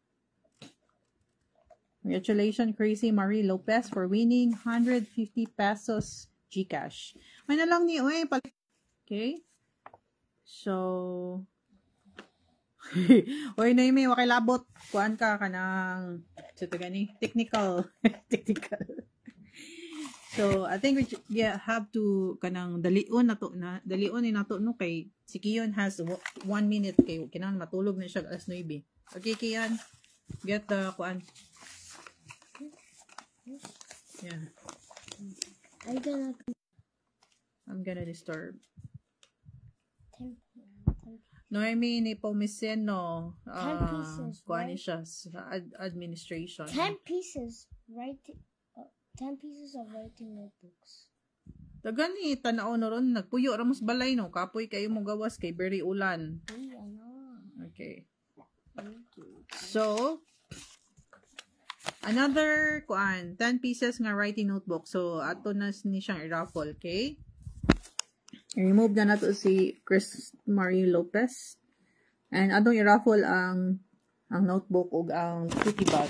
Congratulations, Chrissy Marie Lopez for winning 150 pesos GCash. May na lang ni, oy, okay? So, oy, Noemi, wakilabot. Kuan ka kanang, ito gani, technical. So, I think we have to kanang dalion ni nato no kay si Kiyon has 1 minute kay kinahanglan matulog na siya alas 9. Okay, Kiyon. Get the kuan. Yeah. I'm gonna disturb. 10 No, I mean, ipomisin, no. 10 pieces, Kuha ni right? siya sa administration. 10 pieces, writing, 10 pieces of writing notebooks. Tagani, tanaw na ron, nagpuyo ramos balay, no. Kapoy kayo mo gawas kay Berry Ulan. Ay, ano. Okay. So, another, 10 pieces nga writing notebook. So, ato na ni siyang i-raffle, okay? I-remove na nato si Chris Marie Lopez. And atong i-raffle ang notebook o ang kitty bag.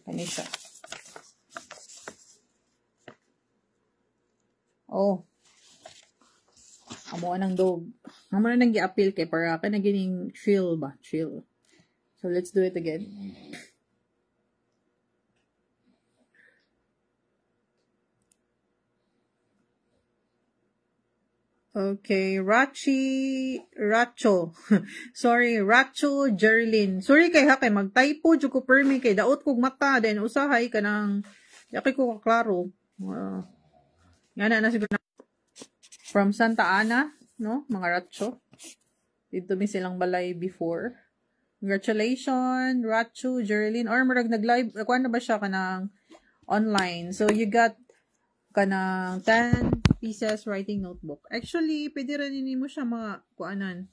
Kanisa. Oh. Amo anang dog. Amo na nang gi-appeal kay para ka na gining chill ba? Chill. So let's do it again. Okay, Racho. Sorry, Racho Jerlyn. Sorry kay ha kay mag-typo jud ko permi kay daot kog mata then usahay ka nang yaki ko kaklaro. Ngana na siguro from Santa Ana, no? Mga Racho. Dito mi silang balay before. Congratulations, Racho Jerlyn. Or marag nag-live, kuan na ba siya kanang online. So you got kanang 10 pieces writing notebook. Actually, pwede rin mo siya kuanan.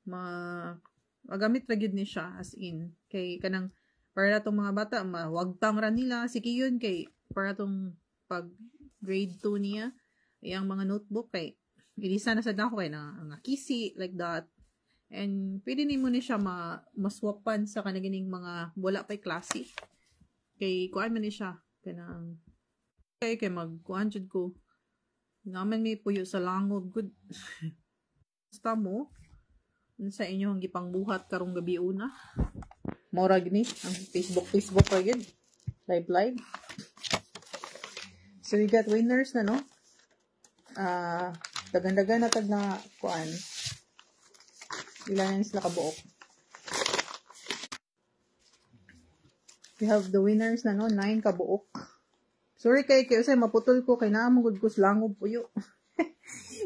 Magamit ra gyud ni siya as in. Kay kanang para tong mga bata wagtang ra nila si Kiyon kay para tong pag grade 2 niya iyang mga notebook kay ilisa na sa dako kay nga kisi like that. And pwede nimo ni siya maswapan sa kanagining mga wala pay klase. Kay kuan man ni siya kanang kay magkuan jud ko naman may puyo sa langog good. Basta mo sa inyo ang gipangbuhat karong gabi una. Mora gini ang Facebook ra gyud. Live. So we got winners na no. Dagan-dagan na tag na kuan. Ilan na sila kabuok. We have the winners na no, 9 kabuok. Sorry kay usay maputol ko kay naamong gud ko langog puyo.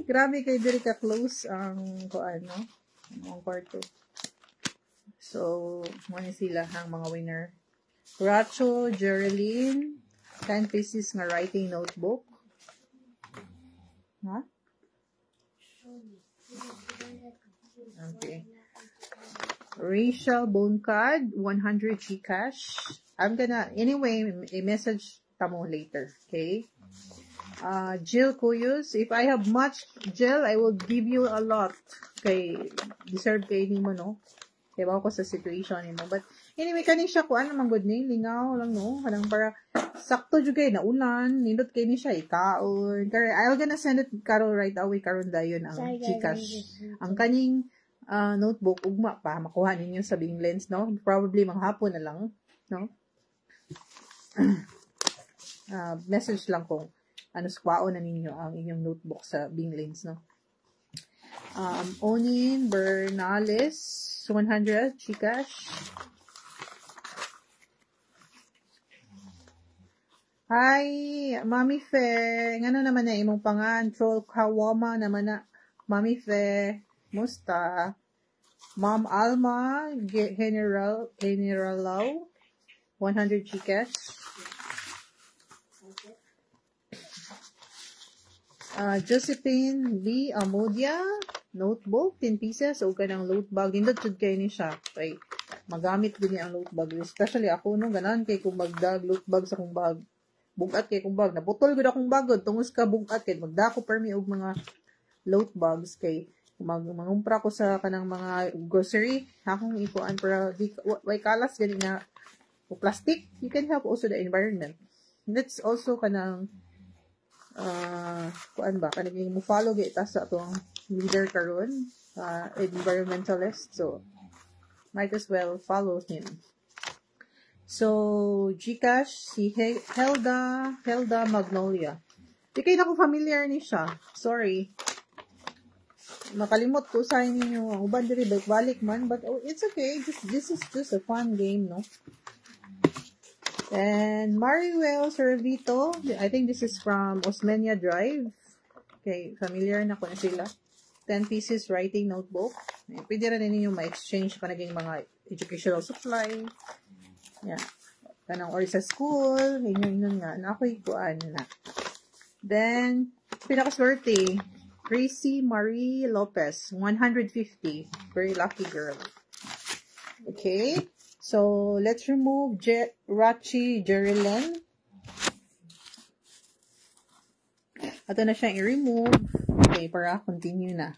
Grabe kay diri ka close ang kuan no, ang kwarto. So, mo ni sila ang mga winner. Racho Geraldine, 10 pieces nga writing notebook. Ha? Okay. Rachel Boncad, 100 Gcash. I'm gonna, anyway, i-message tamo later. Okay? Jill Cuyos, if I have much, Jill, I will give you a lot. Okay, deserve kay ni mo, no? Kaya ba ako sa situation ni mo. But, anyway, kaning siya, kuan naman good ni, lingaw lang, no? Kanang para, sakto jud kay na ulan, nindot kay ni siya, ikaon. I'm gonna send it, Carol, right away, karon dayon ang Gcash. Ang kaning, notebook, ugma pa, makuha ninyo sa Bing Lens, no? Probably manghapon na lang, no? Message lang kung ano squao na ninyo ang inyong notebook sa Bing Lens, no? Onin Bernales, 100 Gcash. Hi, Mami Fe. Ngano naman na imong pangan? Troll Kawama naman na. Mami Fe. Musta? Ma'am Alma, General Lau, 100 Gcash. Josephine Lee Amodia, notebook, 10 pieces, o ganang load bag. Hindot jud kay ni siya. Kay magamit din niya ang load bag. Especially ako, no, ganan kay kung magdag load bag sa kong bag. Bugat kay kong bag. Naputol gud akong bagod. Tungos ka bugat kay magdako permi og mga load bags kay mangumpra ko sa kanang mga grocery. Akong ikuan para di way kalas gani na o plastic. You can help also the environment. That's also kanang kuan ba kanang mo follow gyud ta sa atong leader karon, environmentalist, so might as well follow him. So, Gcash, si Helda Magnolia. Di kayo na ko familiar ni siya. Sorry. Makalimot ko sa inyo. Ang uban diri balik man. But it's okay. This is just a fun game, no? And Mariel Servito. I think this is from Osmeña Drive. Okay, familiar na ko na sila. 10 pieces writing notebook. Pwede rin ninyo ma-exchange pa naging mga educational supply. Yeah. Kanang or sa school. Hinyon nga. Na ako'y kuan na. Then, pinakaswerte. Gracie Marie Lopez. 150. Very lucky girl. Okay. So, let's remove Rachi Jerilyn. Ato na siyang i-remove. Okay, para continue na.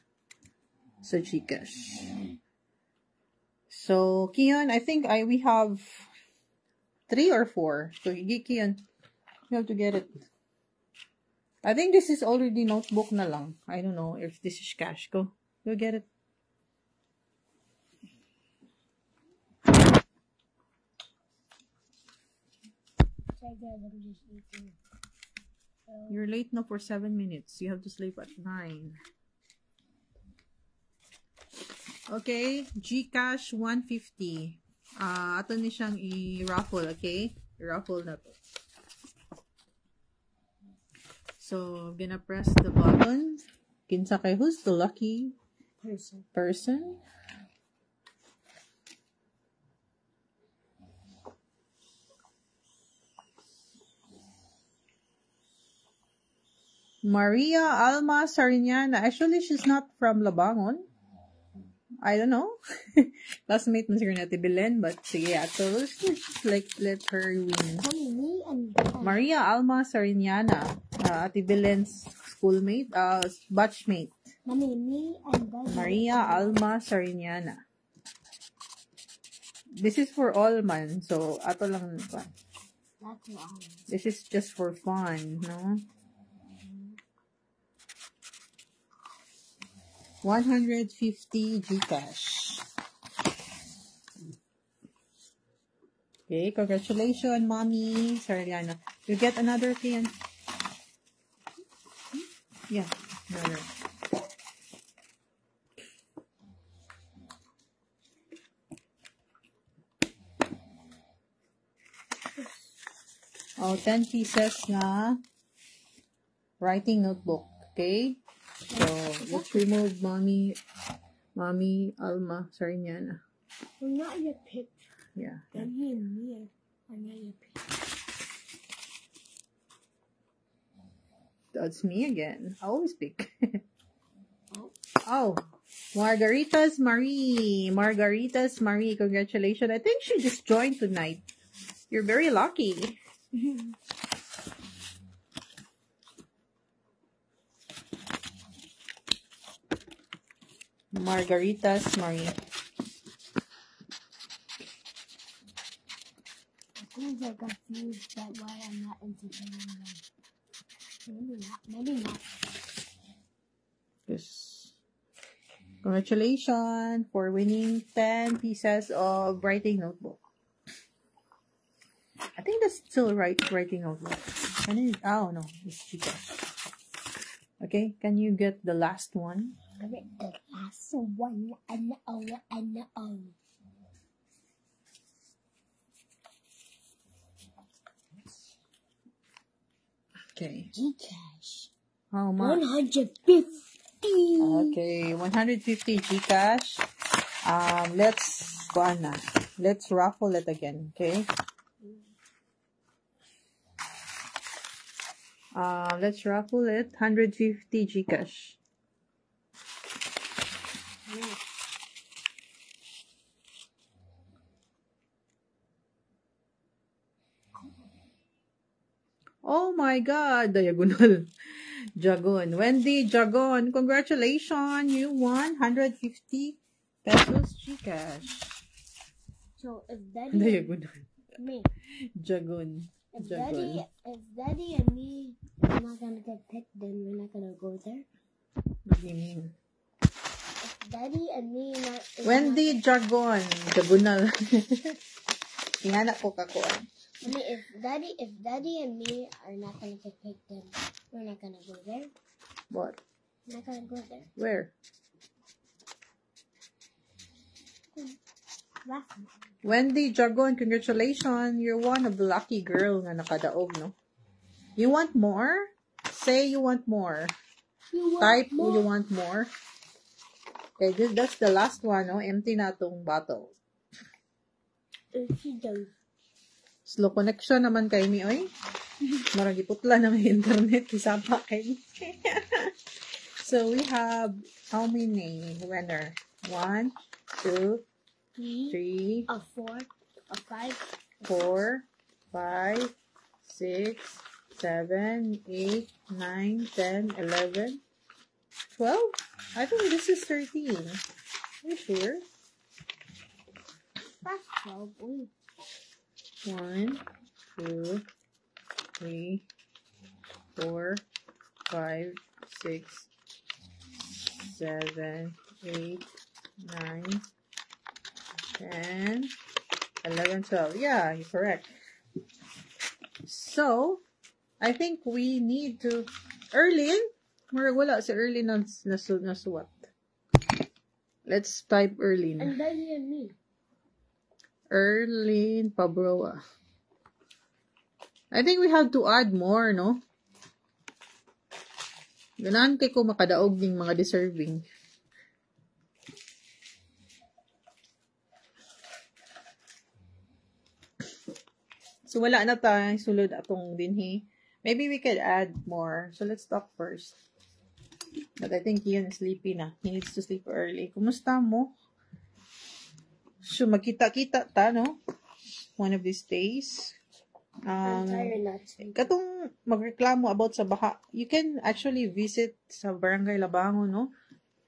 So, Gcash. So, Kion, I think we have 3 or 4. So, Kion, you have to get it. I think this is already notebook na lang. I don't know if this is cash. Go get it. You're late now for 7 minutes. You have to sleep at 9. Okay, Gcash 150. Ato ni siyang i-raffle, okay? I-raffle na to. So, I'm gonna press the button. Kinsa kay who's the lucky person? Maria Alma Sariñana. Actually, she's not from Labangon. I don't know. Classmate mo siguro natin Belen, but sige, so let her win. Maria Alma Sariñana. Ate Belen's schoolmate, batchmate. Maria Alma Sariñana. This is for all man, so ato lang pa. This is just for fun, no? 150 Gcash. Okay, congratulations, Mommy Sariñana. You get another can. Yeah, another. Oh, 10 pieces na writing notebook. Okay? So, let's remove Mommy Alma Sariñana. We're not your picture. Yeah. Daddy and me are not your picture. That's me again. I always pick. Oh, Margaritas Marie. Congratulations. I think she just joined tonight. You're very lucky. Margaritas Marie. I think they're confused that why I'm not entertaining them. Maybe not. Yes. Congratulations for winning 10 pieces of writing notebook. I think that's still writing notebook. Oh no, it's cheaper. Okay, can you get the last one? The last one. I know. Okay. Gcash. How much? 150. Okay, 150 Gcash. Let's raffle it again, okay? Let's raffle it. 150 Gcash. Oh my God, diagonal. Jagon. Wendy Jagon, congratulations. You won 150 pesos Gcash. So if Daddy Diagonal. and me, Jagon. if Jagon. Daddy and me are not gonna get picked, then we're not gonna go there. What do you mean? If Daddy and me not. Wendy Jagon. Diagonal. Ihana ko kakuan. Mommy, if daddy and me are not gonna get picked, then we're not gonna go there. What? We're not gonna go there. Where? Bathroom. Wendy Dragon, congratulations. You're one of the lucky girl nga nakadaog, no? You want more? Say you want more. You want Type more? you want more. Okay, that's the last one, no? Empty na tong bottle. She does. Slow connection naman kay mi, oy. Maragi putla na may internet. Kisapa kay mi. So, we have how many winner? 1, 2, 3, A 4, a 5. 4, 5, 6, 7, 8, 9, 10, 11, 12? I think this is 13. Are you sure? That's 12. Ooh. 1, 2, 3, 4, 5, 6, 7, 8, 9, 10, 11, 12. Yeah, you're correct. So, I think we need to... Erlin? Wala si Erlin na nasuwat. Let's type Erlin. And daddy and me. Erlin Pabroa. I think we have to add more, no? Ganahan kay ko makadaog ng mga deserving. So, wala na tayo sulod atong dinhi. Maybe we could add more. So, let's talk first. But I think Ian is sleepy na. He needs to sleep early. Kumusta mo? So, magkita-kita ta, no? One of these days. I'm tired not to. Katong magreklamo about sa baha, you can actually visit sa Barangay Labangon, no?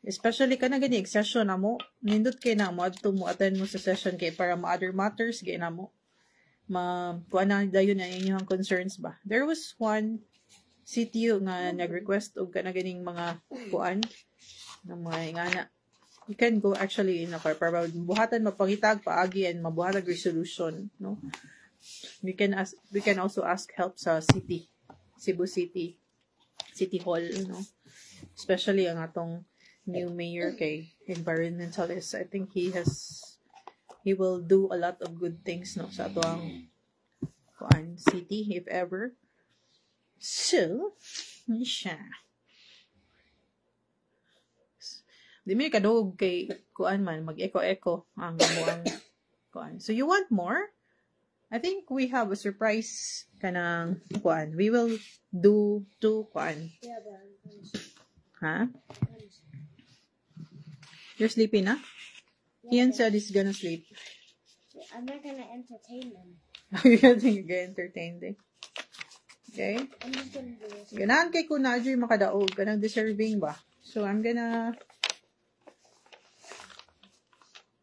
Especially ka na gani, session na mo. Nindot kay na mo, adto mo, attend mo sa session kay para ma-other matters, gaya na mo. Kuha na dayon na inyong concerns ba. There was one CTO nga nag-request og kana ganing mga kuan ng mga ingana. You can go actually in a car para buhatan mapangitag paagi and mabuhatag resolution, no? We can also ask help sa city, Cebu City Hall, no? Especially ang atong new mayor kay environmentalist. I think he will do a lot of good things, no, sa atong kuan city if ever. So, siya. Di may kadug kay kuan man mag-eco ang muang kuan. So you want more? I think we have a surprise kanang kuan. We will do 2 kuan. Yeah, but Huh? You're sleeping na? Ian said he's gonna sleep. I'm not gonna entertain them. You're gonna get entertained eh. Okay? I'm just gonna do this. Ganahan kay Kunajoy makadaog. Ganang deserving ba? So, I'm gonna...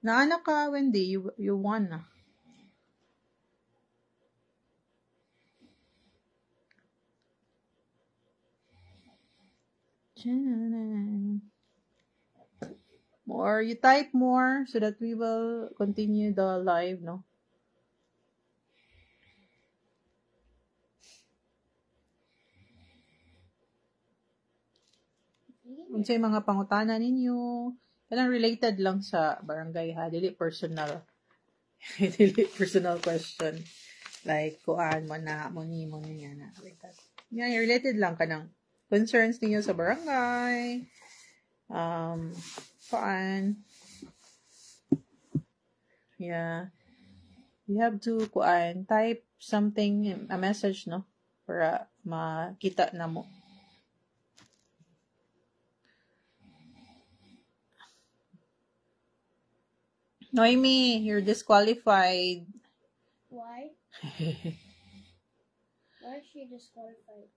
Naanak ka, Wendy. You won na. More. You type more so that we will continue the live, no? Unsay mga pangutana ninyo? Kanang related lang sa barangay ha, dili personal. Dili personal question. Like, kuan mo na, mo niya na. Like that. Yeah, related lang kanang concerns ninyo sa barangay. Kuan. Yeah. You have to, kuan, type something, a message, no? Para makita na mo. Noemi, you're disqualified. Why? Why is she disqualified?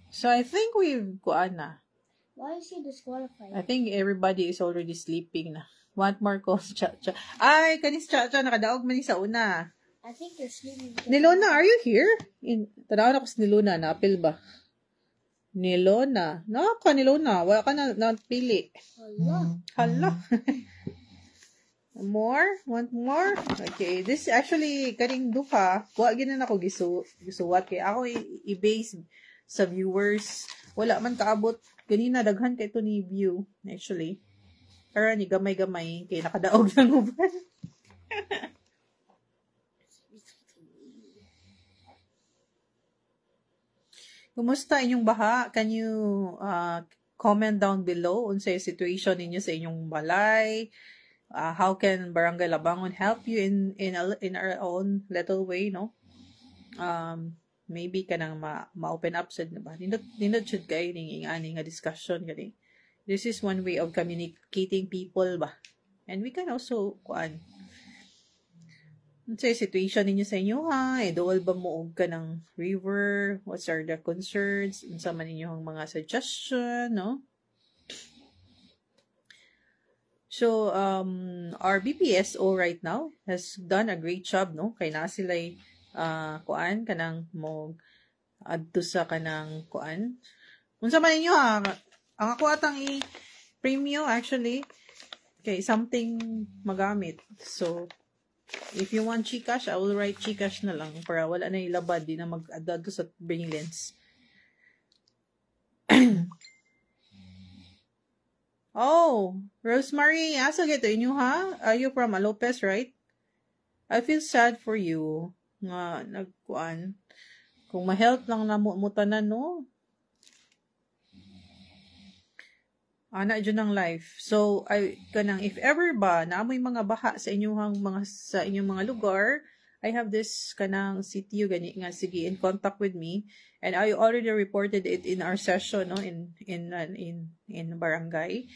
So, I think we've, kuan na. Why is she disqualified? I think everybody is already sleeping na. Want more calls, Cha-Cha. Ay, kanis Cha-Cha, nakadaog man ni sa una. I think you're sleeping. Nilona, are you here? Tanawan ako sa Nilona, na-apil ba? Nilona. Nilona. Wala ka na napili. Hello. Hala. More? Want more? Okay. This actually, kaning duha, wa ginan ako gisuwat. Kaya ako i-base sa viewers. Wala man kaabot. Ganina, daghan kay ito ni view. Actually. Pero ni gamay-gamay. Kaya nakadaog lang uban. Kumusta inyong baha? Can you comment down below unsay situation ninyo sa inyong balay? How can Barangay Labangon help you in our own little way, no? Maybe kanang ma-open up sad na ba? Nindot should kayo ning ingani nga discussion kani. This is one way of communicating people ba? And we can also unsay situation ninyo sa inyo ha? Dool ba mo og kanang river? What are the concerns? Unsa man inyong mga suggestion, no? So, our BPSO right now has done a great job, no? Kay na sila'y, kanang mo adto sa kanang Unsa man ninyo ha? Ang ako atang i-premium actually, kay something magamit. So, if you want Gcash, I will write Gcash na lang para wala na ilabad, di na mag-add sa Binglins. Oh, Rosemary, asa gito inyo ha? Are you from Lopez, right? I feel sad for you. Nga, kung ma-help lang na mo tanan, no? Ana dyan ang life. So, if ever ba, na amoy mga baha sa inyong mga lugar, I have this kanang CTU gani nga, sige, in contact with me. And I already reported it in our session, no, in barangay.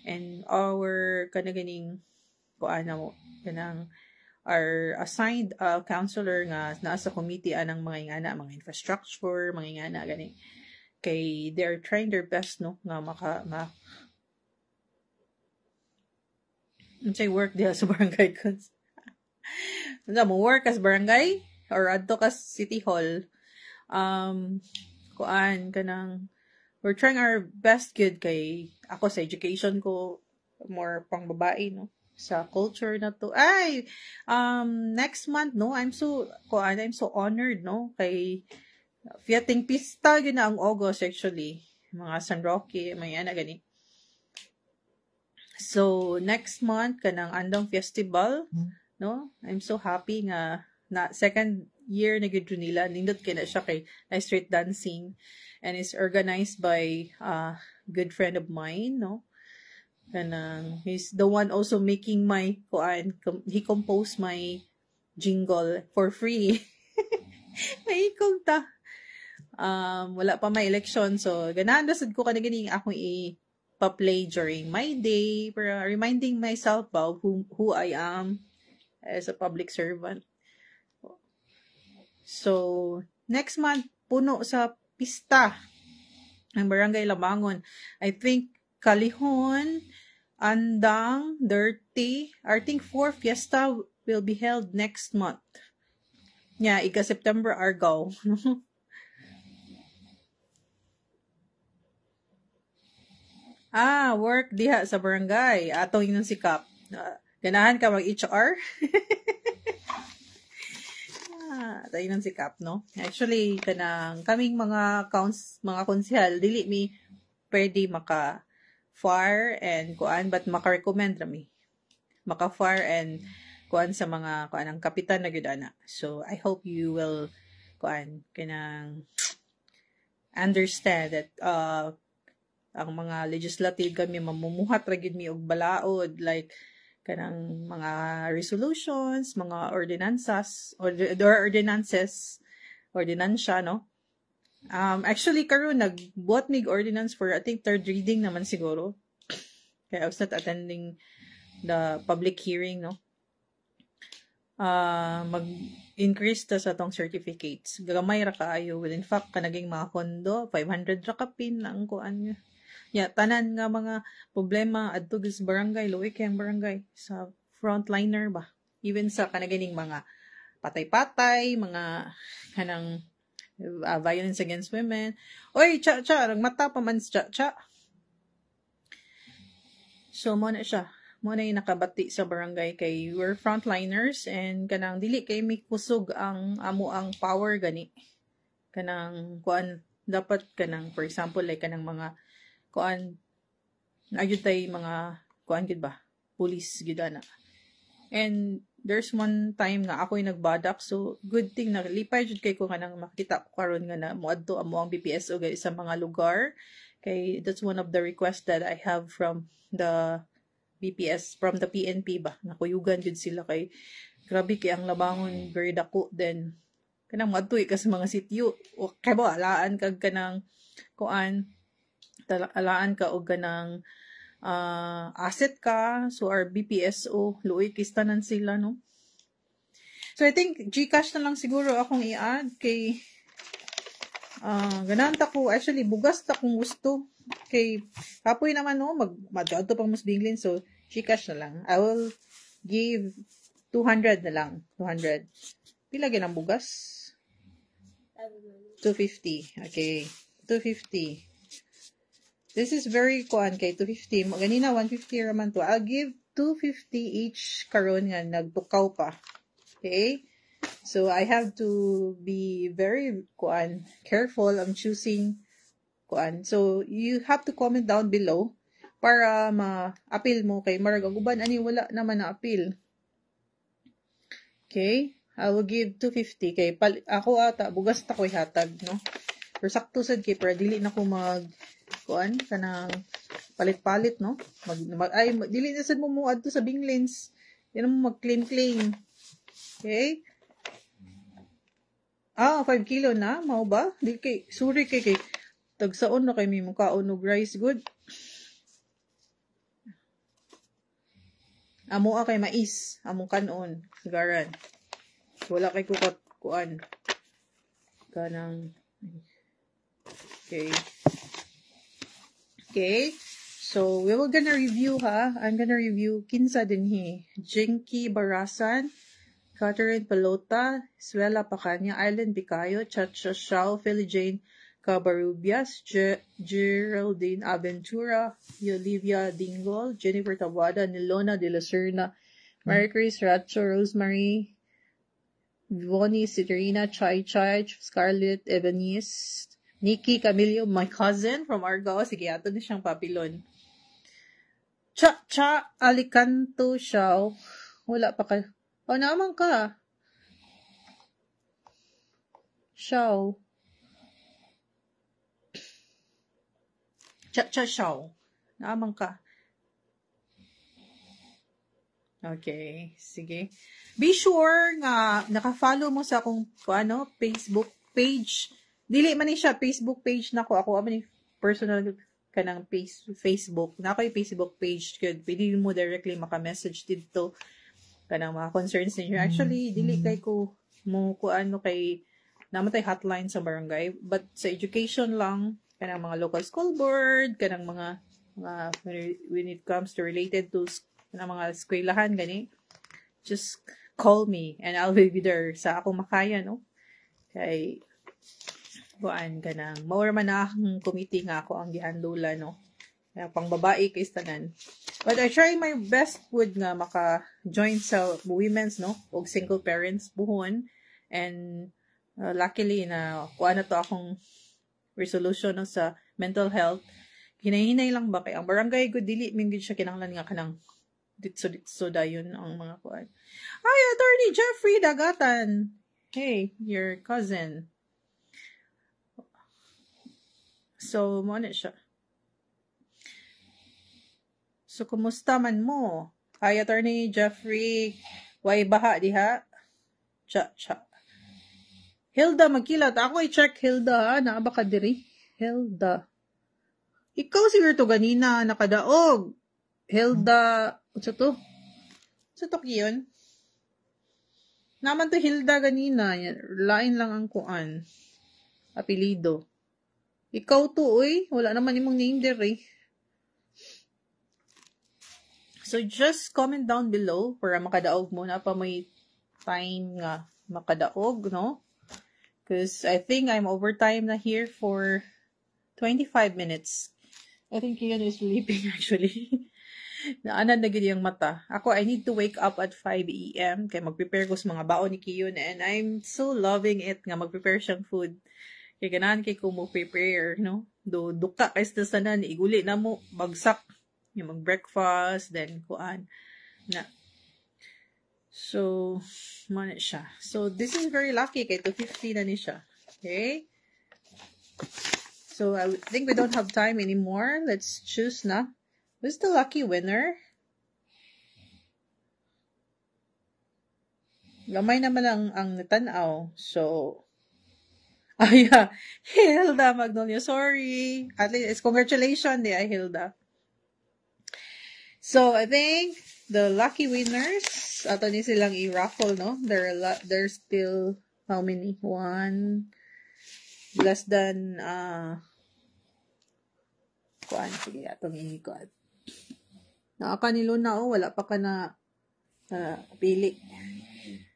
And our kanang our assigned counselor nga nasa committee anang mga infrastructure, mga gani. Kay they're trying their best, no, nga unsay work diha sa barangay cons. Unsa mo work as barangay or adto ka city hall? We're trying our best good kay ako sa education ko more pang babae, no, sa culture na to. Next month, no, I'm so honored, no, kay Fiating Pista gyud na ang August actually, mga San Roque, may ana gani. So next month kanang andong festival, no, I'm so happy nga na second year na gid nila, nindot kay na siya kay na street dancing, and it's organized by a good friend of mine, no, kanang he's the one also making my he composed my jingle for free. May ikog ta. Wala pa may election, so ganahan dasad ko kanang akong pa-play during my day, para reminding myself of who I am as a public servant. So, next month, puno sa pista ng Barangay Labangon. I think Kalihon, Andang, Dirty, I think 4 fiesta will be held next month. Yeah, September Argao. Work diha sa barangay. Atong inyong sikap. Ganahan ka mag-HR? Atong inyong sikap, no? Actually, kaming mga konsehal, dili mi pwede maka-fire and but maka-recommend rami. Maka-fire and sa mga ang kapitan na gyud. So, I hope you will understand that ang mga legislative kami mamumuhat ra gid mi og balaod, like kanang mga resolutions, mga ordinances, no. Actually karon nagbuhat mig ordinance for I think third reading naman siguro. Kaya I was not attending the public hearing, no. Mag-increase ta sa tong certificates. Gamay ra kaayo. Well, in fact, kanaging mga kondo, 500 ra ka pin ang kuan. Tanan nga mga problema adto sa barangay, luoy kay ang barangay sa frontliner ba. Even sa kanaganing mga patay-patay, mga kanang violence against women. Oy, mata pa man cha. So mo na siya. mo na yung nakabati sa barangay kay we're frontliners and kanang dili kay may kusog ang amo ang power gani. Kanang kuan dapat kanang for example like kanang mga kuan ayud tay mga kuan gid ba? Police gid ana. And there's one time nga ako'y nagbadak so good thing na lipay jud kay ko kanang makita ko karon nga na moadto amo ang BPSO guys sa mga lugar kay that's one of the requests that I have from the BPS from the PNP ba nakuyugan jud sila kay grabe kay ang labangon very dako then kanang moadto ka sa mga sityo o kay ba alaan kag kanang kuan alaan ka og kanang asset ka so our BPSO luoy kistanan sila no. So I think GCash na lang siguro akong i-add kay ganahan ta ko actually bugas ta kung gusto kay kapoy naman no madto pang mas binglin so GCash na lang. I will give 200 na lang. 200. Pila gyud ang bugas? 250. Okay. 250. This is very kuan kay 250. Ganina 150 raman to. I'll give 250 each karon nga nagtukaw pa. Okay? So I have to be very kuan careful on choosing kuan. So you have to comment down below para ma-appeal mo kay marag ang uban ani wala naman na appeal. Okay? I will give 250 kay ako ata bugas ta ko'y hatag no. Pero sakto sad kay para dili na ko mag kuan kanang palit-palit no. Dili na sad mo adto sa Binglins. Yan mo mag-claim. Okay? 5 kilo na mao ba? Di kay sorry kay tagsaon na kay mi mukaon og rice good. Amo kay mais, among kanon, sigaran. Wala kay kuan. Kanang okay. Okay. So, we will gonna review ha. I'm gonna review kinsa dinhi. Jinky Barasan, Catherine Pelota, Suela Pacanya, Island Picayo, Chacha Shao, Philly Jane Cabarubias, Geraldine Aventura, Olivia Dingol, Jennifer Tawada, Nilona de la Serna, Mary Chris Racho, Rosemary, Vonnie Citrina, Chai Chai, Scarlett Evanese, Nikki Camillo, my cousin from Argao. Sige, ato na siyang papilon. Cha Alicanto Shao. Wala pa ka. Naman ka. Shao. Cha Shao. Naman ka. Okay, sige. Be sure nga naka-follow mo sa akong Facebook page. Dili man ni siya Facebook page nako. Ako man ni personal kanang Facebook. Na ako yung Facebook page kaya pwede mo directly maka-message dito kanang mga concerns ninyo. Actually, dili kay ko mo kay namatay hotline sa barangay, but sa education lang kanang mga local school board, kanang mga when it comes to related to kanang mga eskwelahan gani. Just call me and I'll be there sa akong makaya no. Kay buan kanang mao man akong committee nga ako ang gihandula no. Kaya pang babae kay tanan. But I try my best would nga maka-join sa women's no og single parents buhon and luckily na kuha na to akong resolution no, sa mental health. Hinahinay lang ba kay ang barangay good dili min gid siya kinahanglan nga kanang ditso dayon ang mga kuan. Hi, Attorney Jeffrey Dagatan. Hey, your cousin. So, mo na siya. So, kumusta man mo? Hi, Attorney Jeffrey. Way baha diha? Cha. Hilda, magkilat. Ako i-check Hilda ha. Naaba ka diri. Hilda. Ikaw siguro to ganina nakadaog. Hilda. What's to? Sa to yun? Naman to Hilda ganina. Lain lang ang kuan. Apelido. Ikaw to, uy. Wala naman imong name there eh. So, just comment down below para makadaog mo na pa may time nga makadaog, no? Because I think I'm overtime na here for 25 minutes. I think Kian is sleeping actually. Naanan na gid yung mata. Ako, I need to wake up at 5 a.m. kay mag-prepare ko sa mga baon ni Kiyon and I'm so loving it nga mag-prepare siyang food. Kaya ganahan kay ko mo prepare, no? Duka kay sa sanan, iguli na mo, bagsak, yung mag-breakfast, then kuan na. So, mana siya. So, this is very lucky kay 250 na ni siya. Okay? So, I think we don't have time anymore. Let's choose na. Who's the lucky winner? Gamay naman ang natanaw. So, yeah. Hilda Magnolia. Sorry. At least, congratulations, Hilda. So, I think the lucky winners, ato ni silang i-raffle, no? There's still, how many? One, less than, kuan, sige, atong i-kuan. Nakakanilo na, wala pa ka na pili.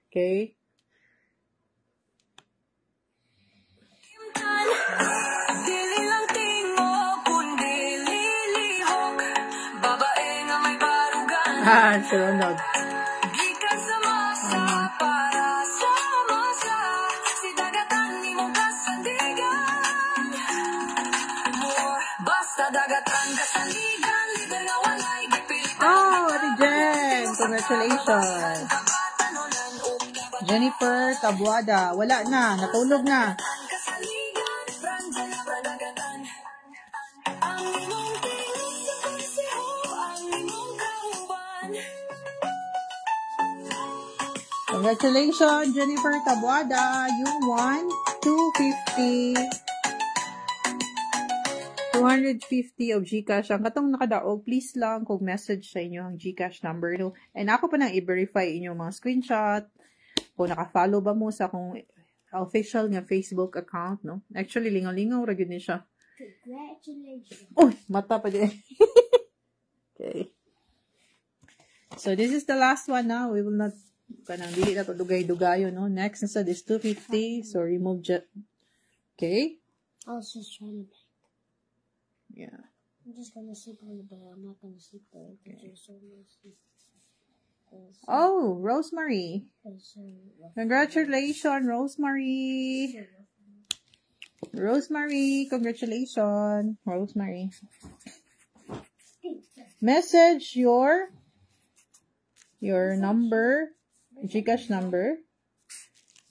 Okay? Dili lang tingog, kundi lilihok. Babae nga may barugan. Si Ronald. Gikan sa masa, para sa masa. Si dagatan ni mong kasandigan. More, basta dagatan kasandigan. Libre nga walay gipilitan. Oh, Ate Jen! Congratulations! Jennifer Tabuada. Wala na. Natulog na. Kasaligan, branda na badagatan. Ang imong tingog sa konseho, ang imong kauban. Congratulations, Jennifer Tabuada. You won 250. 250 of GCash. Ang katong nakadaog, please lang kung message sa inyo ang GCash number. No? And ako pa nang i-verify inyong mga screenshot. Kung naka-follow ba mo sa akong official nga Facebook account, no? Actually, lingaw-lingaw, ragid ni siya. Congratulations. Uy, mata pa din. Okay. So, this is the last one now. We will not, kanang dili na to dugay-dugayo, no? Next, nasa this 250. So, remove okay? I was just trying to beg. Yeah. I'm just gonna sleep on the bed. I'm not gonna sleep there because you're so messy. Oh, Rosemary. Congratulations, Rosemary. Rosemary, congratulations. Rosemary. Message your number, GCash number.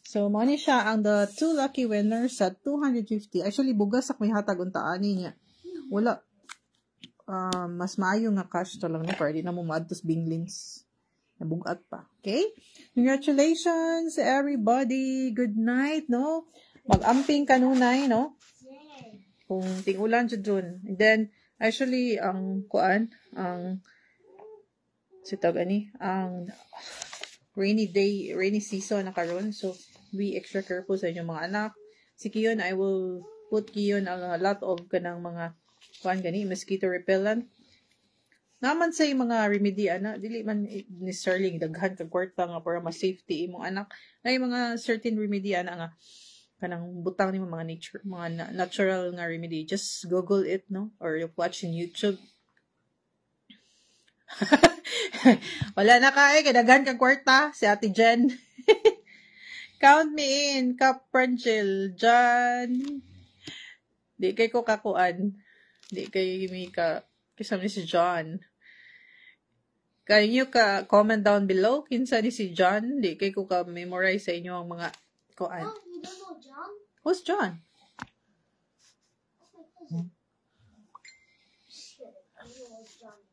So, mo ni siya ang the two lucky winners sa 250. Actually, bugas ak may hatag untaan niya. Wala. Mas maayo nga cash to lang na para di na mo maadtos binglins. Nabugat pa. Okay? Congratulations, everybody. Good night, no? Mag-amping kanunay, no? Kung tingulan siya dun. And then, actually, ang rainy season na karon. So, be extra careful sa inyong mga anak. Si Kiyon, I will put Kiyon a lot of kanang mga mosquito repellent. Naman sa mga remedy, dili man ni Sterling, daghan ka kwarta nga para ma-safety imong anak. Na mga certain remedy, nga, kanang butang ni mga natural nga remedy. Just Google it, no? Or you watch in YouTube. Wala na kay daghan ka kwarta, si Ate Jen. Count me in, Cap Pranchil, John. Di kay ko kakuan. Di kay mi ka, kisam ni si John. Can you comment down below kinsa ni si John? Di kay ko ka-memorize sa inyo ang mga kuan. Oh, you don't know John? Who's John? Shit, I don't know what John is.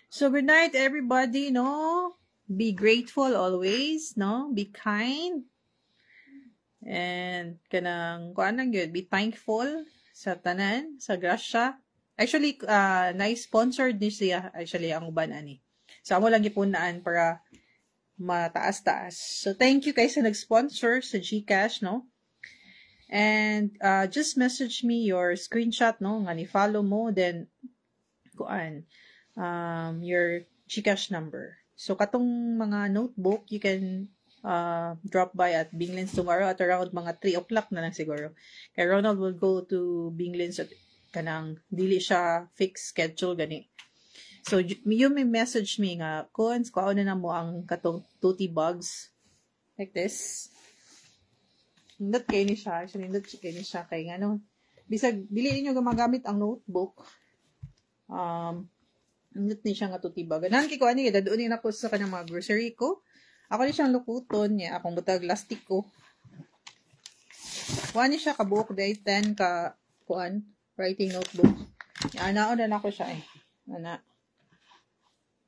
So, good night, everybody, no? Be grateful always, no? Be kind. And, kanang, kuan lang yun, be thankful sa tanan, sa grasya. Actually, na-sponsored ni siya, actually, ang uban, ani. So, amo lang ipunaan para mataas-taas. So, thank you guys sa nag-sponsor sa GCash, no? And, just message me your screenshot, no? Nga ni-follow mo, then, kuan, your GCash number. So, katong mga notebook, you can drop by at Binglins tomorrow at around mga 3 o'clock na lang siguro. Kaya Ronald will go to Binglins at kanang dili siya fixed schedule gani. So you may message me nga kuan na mo ang katong tutti bugs like this. Nindot kay ni siya, actually nindot kay ni siya kay ngano bisag dili niyo gumagamit ang notebook. Nindot ni siya nga tutti bug. Nan kay kuan ni dadunin ako sa kanang mga grocery ko. Ako ni siyang lukuton niya akong butag plastic ko. Kuan ni siya kabuok day 10 ka kuan writing notebook. Anaon na ako siya ana.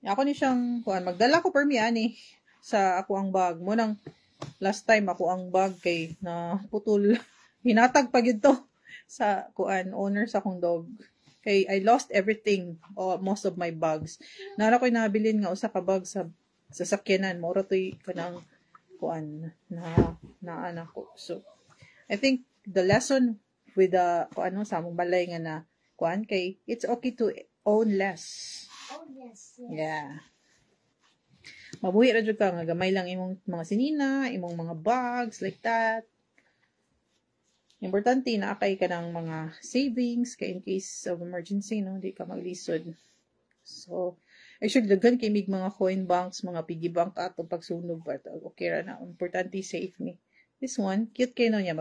Ako ni siyang kuan magdala ko permi ani sa ako ang bag mo nang last time ako ang bag kay na putol hinatag pa gid to sa kuan owner sa akong dog kay I lost everything most of my bags. Nara ko'y nabilin nga usa ka bag sa sakyanan mo toy kanang kuan na anak ko. So I think the lesson with the sa among balay nga na kuan kay it's okay to own less. Oh, yes. Yeah. Mabuhi ra jud ka nga gamay lang imong mga sinina, imong mga bags like that. Importante na kay ka ng mga savings kay in case of emergency no, di ka maglisod. So, actually daghan kay mig mga coin banks, mga piggy bank ato pagsunog but okay ra na. Importante save me. This one, cute kay no niya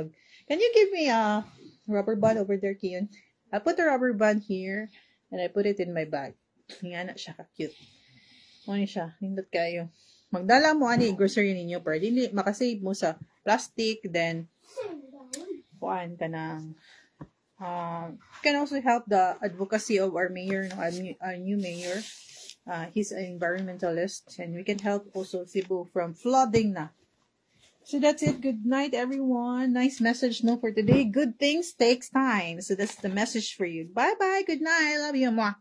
Can you give me a rubber band over there, Kiyon? I put the rubber band here and I put it in my bag. Nga na siya ka-cute. Ano siya? Nindot kayo. Magdala mo ani grocery ninyo para dili makasave mo sa plastic then kuan ka ng can also help the advocacy of our mayor, no, our new mayor. He's an environmentalist and we can help also Cebu from flooding na. So that's it. Good night, everyone. Nice message, no, for today. Good things takes time. So that's the message for you. Bye-bye. Good night. Love you. Mwah.